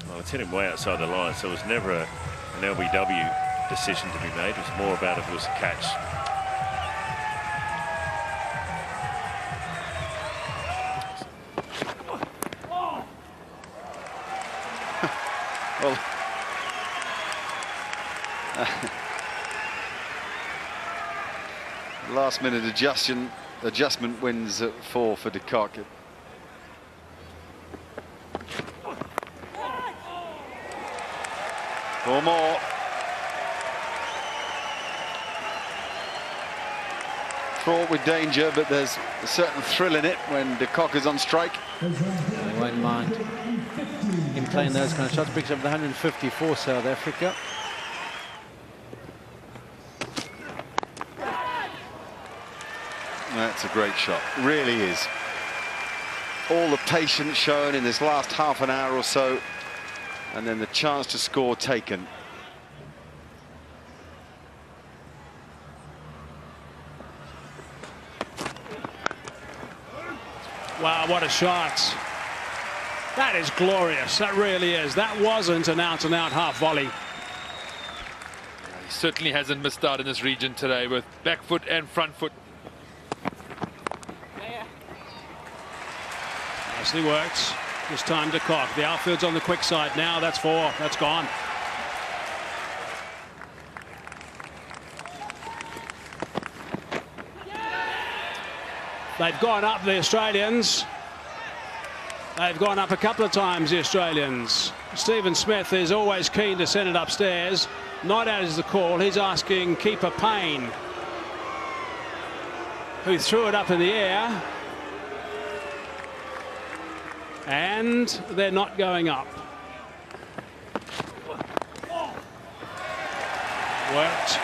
Well, it's hit him way outside the line, so it was never an LBW decision to be made. It was more about if it was a catch. Well, last minute adjustment wins at 4 for de Kock. Four more. Fraught with danger, but there's a certain thrill in it when de Kock is on strike. They won't mind him playing those kind of shots. Picks up the 154 South Africa. That's a great shot, really is. All the patience shown in this last half an hour or so, and then the chance to score taken. Wow, what a shot. That is glorious. That really is. That wasn't an out-and-out half volley. He certainly hasn't missed out in this region today with back foot and front foot. Nicely worked. This time de Kock. The outfield's on the quick side now. That's 4. That's gone. They've gone up, the Australians. They've gone up a couple of times, the Australians. Stephen Smith is always keen to send it upstairs. Not out is the call. He's asking keeper Payne, who threw it up in the air. And they're not going up. Worked.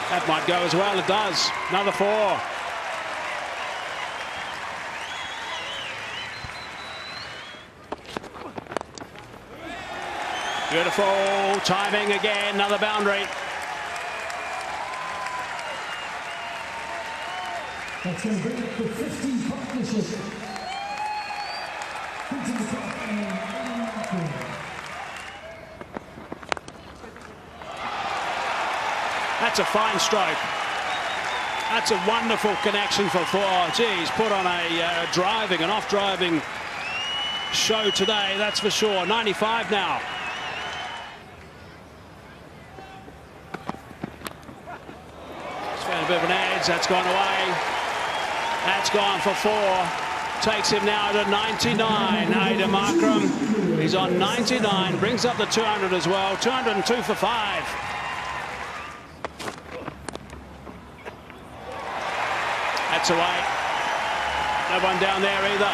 That might go as well. It does. Another 4. Beautiful timing again. Another boundary. That's going to bring up the 15 partnership. That's a fine stroke. That's a wonderful connection for 4. Geez, put on a driving, an off-driving show today, that's for sure. 95 now. It's found a bit of an edge. That's gone away. That's gone for 4. Takes him now to 99. Aiden Markram. He's on 99. Brings up the 200 as well. 202 for 5. That's away. No one down there either.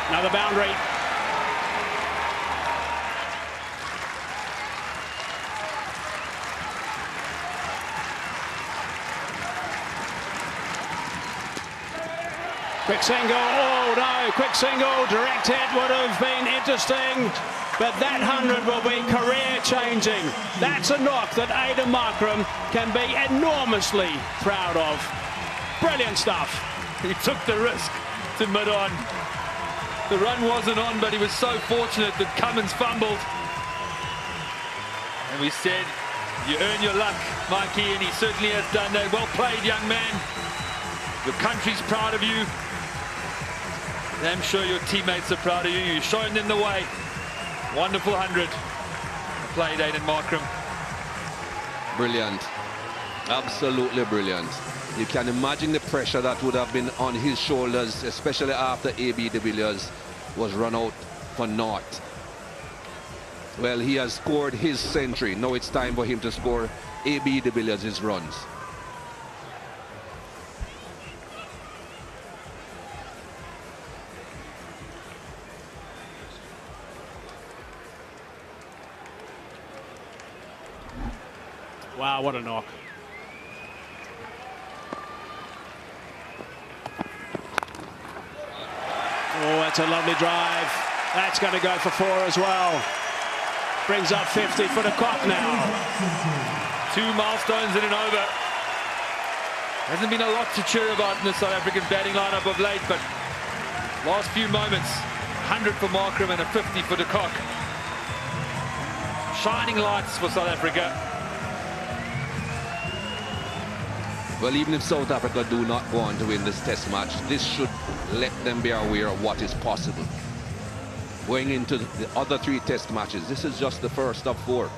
Another boundary. Quick single. Oh no, quick single. Direct hit would have been interesting. But that 100 will be career changing. That's a knock that Aiden Markram can be enormously proud of. Brilliant stuff. He took the risk to mid-on. The run wasn't on, but he was so fortunate that Cummins fumbled. And we said, you earn your luck, Mikey, and he certainly has done that. Well played, young man. Your country's proud of you. I'm sure your teammates are proud of you. You're showing them the way. Wonderful 100. Played Aiden Markram. Brilliant. Absolutely brilliant. You can imagine the pressure that would have been on his shoulders, especially after A.B. de Villiers was run out for naught. Well, he has scored his century. Now it's time for him to score A.B. de Villiers' runs. Wow, what a knock. Oh, that's a lovely drive. That's going to go for 4 as well. Brings up 50 for the cock now. 2 milestones in an over. Hasn't been a lot to cheer about in the South African batting lineup of late, but last few moments, 100 for Markram and a 50 for de Kock. Shining lights for South Africa. Well, even if South Africa do not go on to win this test match, this should let them be aware of what is possible. Going into the other 3 test matches, this is just the first of 4.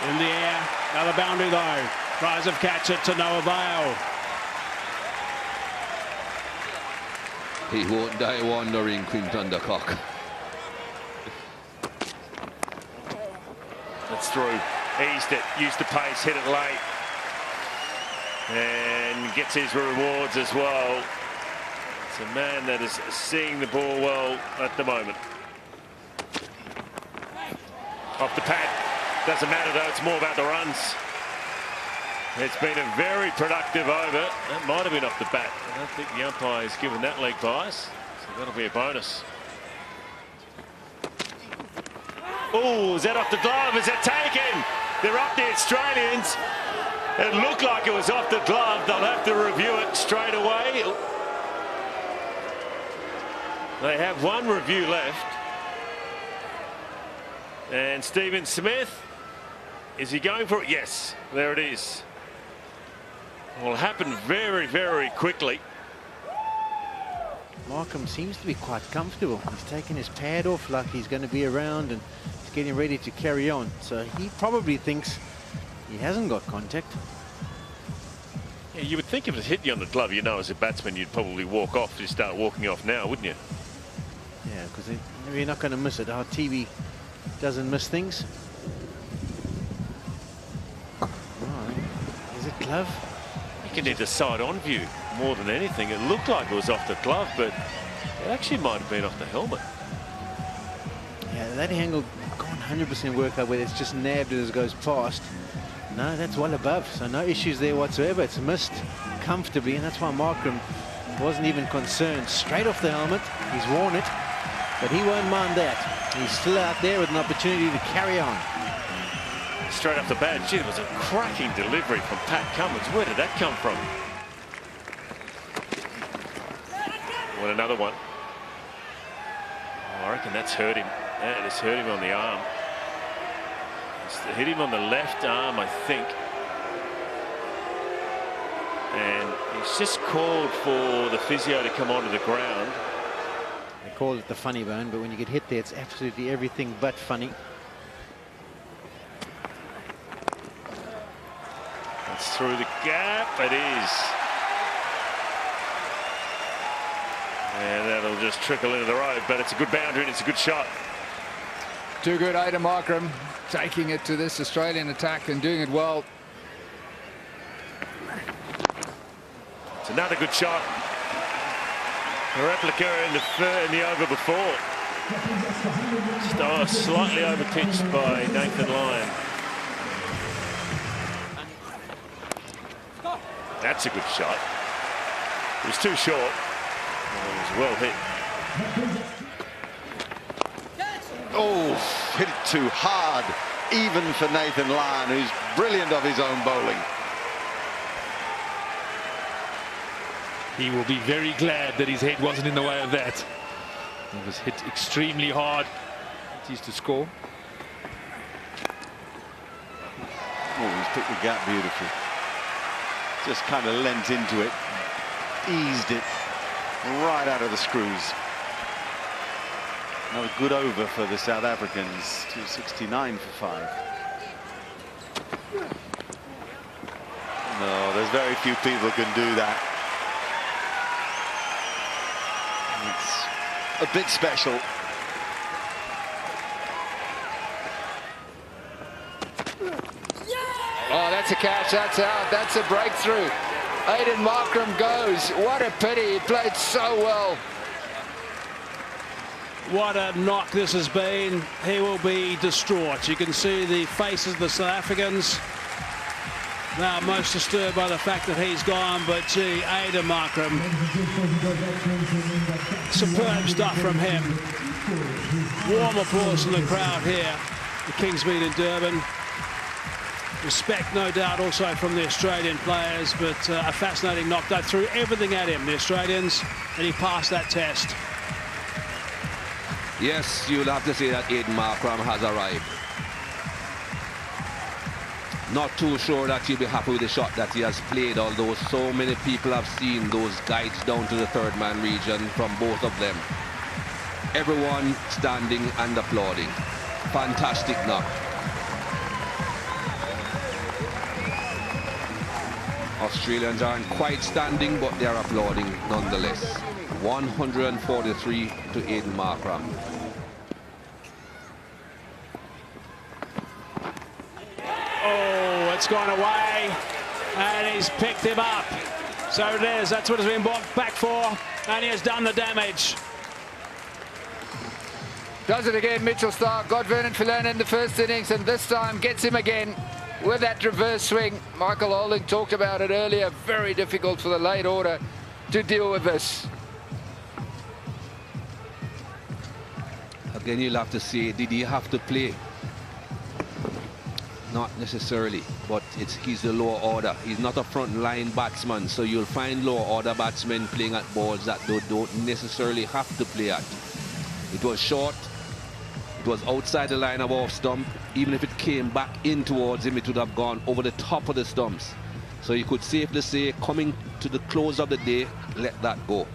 In the air, another boundary though. Tries of catch it to no avail. He won't die wandering, Quinton de Kock. That's through. Eased it, used the pace, hit it late. And gets his rewards as well. It's a man that is seeing the ball well at the moment. Off the pad. Doesn't matter though, it's more about the runs. It's been a very productive over. That might have been off the bat. I don't think the umpire has given that leg bias, so that'll be a bonus. Oh, is that off the glove? Is it taken? They're up the Australians. It looked like it was off the glove. They'll have to review it straight away. They have 1 review left. And Stephen Smith, is he going for it? Yes, there it is. Will happen very, very quickly. Markram seems to be quite comfortable. He's taken his pad off like he's going to be around and he's getting ready to carry on. So he probably thinks he hasn't got contact. Yeah, you would think if it hit you on the glove, you know, as a batsman, you'd probably walk off. You start walking off now, wouldn't you? Yeah, because you're not going to miss it. Our TV doesn't miss things. Oh, is it glove? You need the side-on view more than anything. It looked like it was off the glove, but it actually might have been off the helmet. Yeah, that angle can't 100% work out whether it's just nabbed as it goes past. No, that's well above, so no issues there whatsoever. It's missed comfortably, and that's why Markram wasn't even concerned. Straight off the helmet, he's worn it, but he won't mind that. He's still out there with an opportunity to carry on. Straight off the bat, gee, it was a cracking delivery from Pat Cummins. Where did that come from? What, another one? Oh, I reckon that's hurt him. That has hurt him on the arm. It's hit him on the left arm, I think. And he's just called for the physio to come onto the ground. They call it the funny bone, but when you get hit there, it's absolutely everything but funny. It's through the gap, it is. And that'll just trickle into the road, but it's a good boundary and it's a good shot. Too good, Aiden Markram taking it to this Australian attack and doing it well. It's another good shot. A replica in the over before. Just slightly over-pitched by Nathan Lyon. That's a good shot. It was too short. It was well hit. Oh, hit it too hard, even for Nathan Lyon, who's brilliant of his own bowling. He will be very glad that his head wasn't in the way of that. He was hit extremely hard. It is to score. Oh, he's picked the gap beautifully. Just kind of leant into it, eased it right out of the screws. Another good over for the South Africans. 269 for 5. No, there's very few people can do that. It's a bit special. Oh, that's a catch, that's out, that's a breakthrough. Aiden Markram goes. What a pity, he played so well. What a knock this has been. He will be distraught. You can see the faces of the South Africans. They are most disturbed by the fact that he's gone, but gee, Aiden Markram. Superb stuff from him. Warm applause from the crowd here at Kingsmead in Durban. Respect, no doubt, also from the Australian players, but a fascinating knock. They threw everything at him, the Australians, and he passed that test. Yes, you'll have to say that Aiden Markram has arrived. Not too sure that he'll be happy with the shot that he has played, although so many people have seen those guides down to the third man region from both of them. Everyone standing and applauding. Fantastic knock. Australians aren't quite standing, but they're applauding nonetheless. 143 to Aiden Markram. Oh, it's gone away, and he's picked him up. So it is, that's what it's been brought back for, and he has done the damage. Does it again, Mitchell Starc. Got Vernon Philander in the first innings, and this time gets him again with that reverse swing. Michael Holding talked about it earlier. Very difficult for the late order to deal with this. Again, you'll have to say, did he have to play? Not necessarily, but he's the lower order. He's not a front line batsman, so you'll find lower order batsmen playing at balls that they don't necessarily have to play at. It was short. It was outside the line of off stump. Even if it came back in towards him, it would have gone over the top of the stumps. So you could safely say, coming to the close of the day, let that go.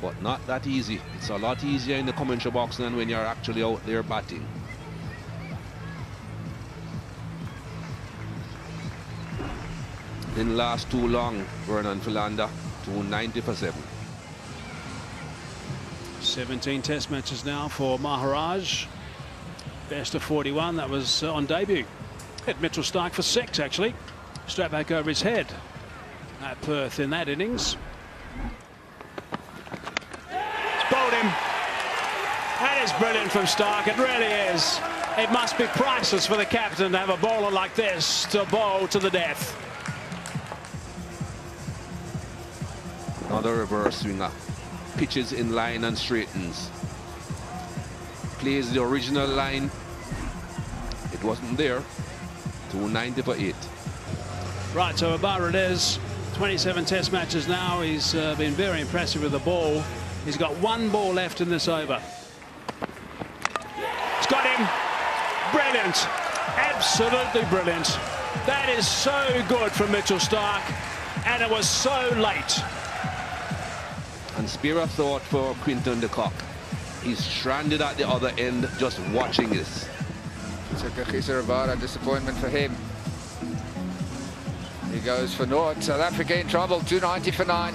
But not that easy. It's a lot easier in the commentary box than when you're actually out there batting. Didn't last too long, Vernon Philander, 290 for 7. 17 test matches now for Maharaj. Best of 41, that was on debut. Hit Mitchell Starc for 6, actually. Straight back over his head at Perth in that innings. It's bowled him. That is brilliant from Starc, it really is. It must be priceless for the captain to have a bowler like this to bowl to the death. Another reverse swinger. Pitches in line and straightens. Plays the original line. It wasn't there. 290 for 8. Right, so Abara it is. 27 test matches now. He's been very impressive with the ball. He's got one ball left in this over. It's got him. Brilliant. Absolutely brilliant. That is so good from Mitchell Starc. And it was so late. And spare a thought for Quinton de Kock. He's stranded at the other end just watching this. So Kagiso Rabada, disappointment for him. He goes for naught. South Africa in trouble, 290 for 9.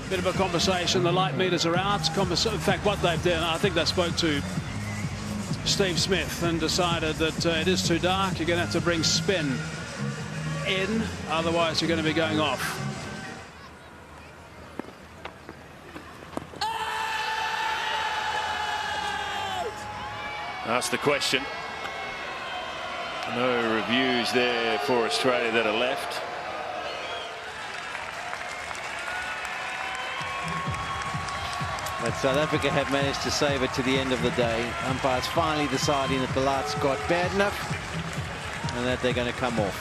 Bit of a conversation. The light meters are out. In fact, what they've done, I think they spoke to Steve Smith and decided that it is too dark. You're going to have to bring spin in. Otherwise, you're going to be going off. That's the question. No reviews there for Australia that are left. But South Africa have managed to save it to the end of the day. Umpires finally deciding that the lights got bad enough and that they're going to come off.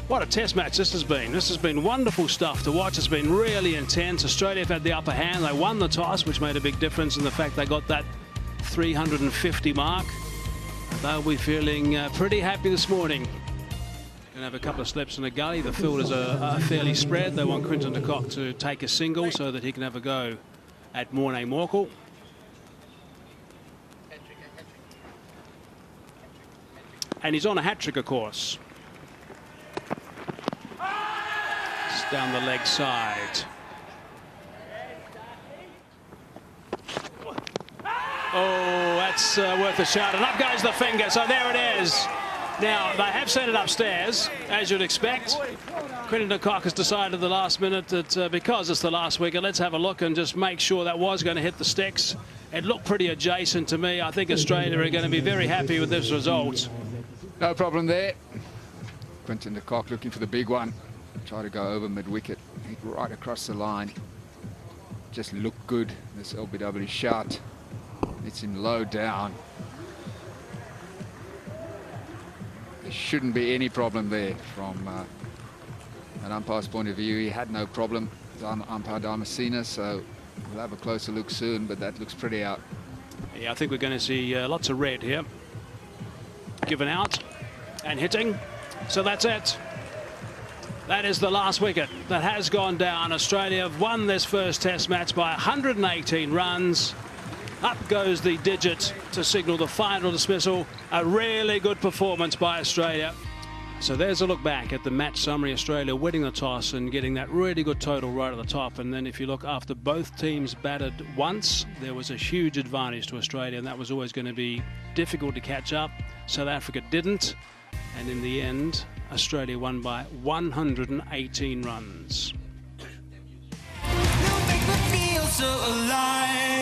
What a test match this has been. This has been wonderful stuff to watch. It's been really intense. Australia have had the upper hand. They won the toss, which made a big difference in the fact they got that 350 mark. They'll be feeling pretty happy this morning. Going to have a couple of slips in the gully. The fielders are fairly spread. They want Quinton de Kock to take a single so that he can have a go at Morne Morkel. And he's on a hat-trick, of course. It's down the leg side. Oh, that's worth a shot. And up goes the finger. So there it is. Now, they have sent it upstairs, as you'd expect. Quinton de Kock has decided at the last minute that because it's the last wicket, let's have a look and just make sure that was going to hit the sticks. It looked pretty adjacent to me. I think Australia are going to be very happy with this result. No problem there. Quinton de Kock looking for the big one. Try to go over mid-wicket. Hit right across the line. Just looked good, this LBW shot. Hits him low down. There shouldn't be any problem there from an umpire's point of view. He had no problem. Umpire Damascena, so we'll have a closer look soon, but that looks pretty out. Yeah, I think we're going to see lots of red here. Given out and hitting. So that's it. That is the last wicket that has gone down. Australia have won this first test match by 118 runs. Up goes the digit to signal the final dismissal. A really good performance by Australia. So there's a look back at the match summary. Australia winning the toss and getting that really good total right at the top. And then if you look after both teams batted once, there was a huge advantage to Australia, and that was always going to be difficult to catch up. South Africa didn't. And in the end, Australia won by 118 runs. You make me feel so alive.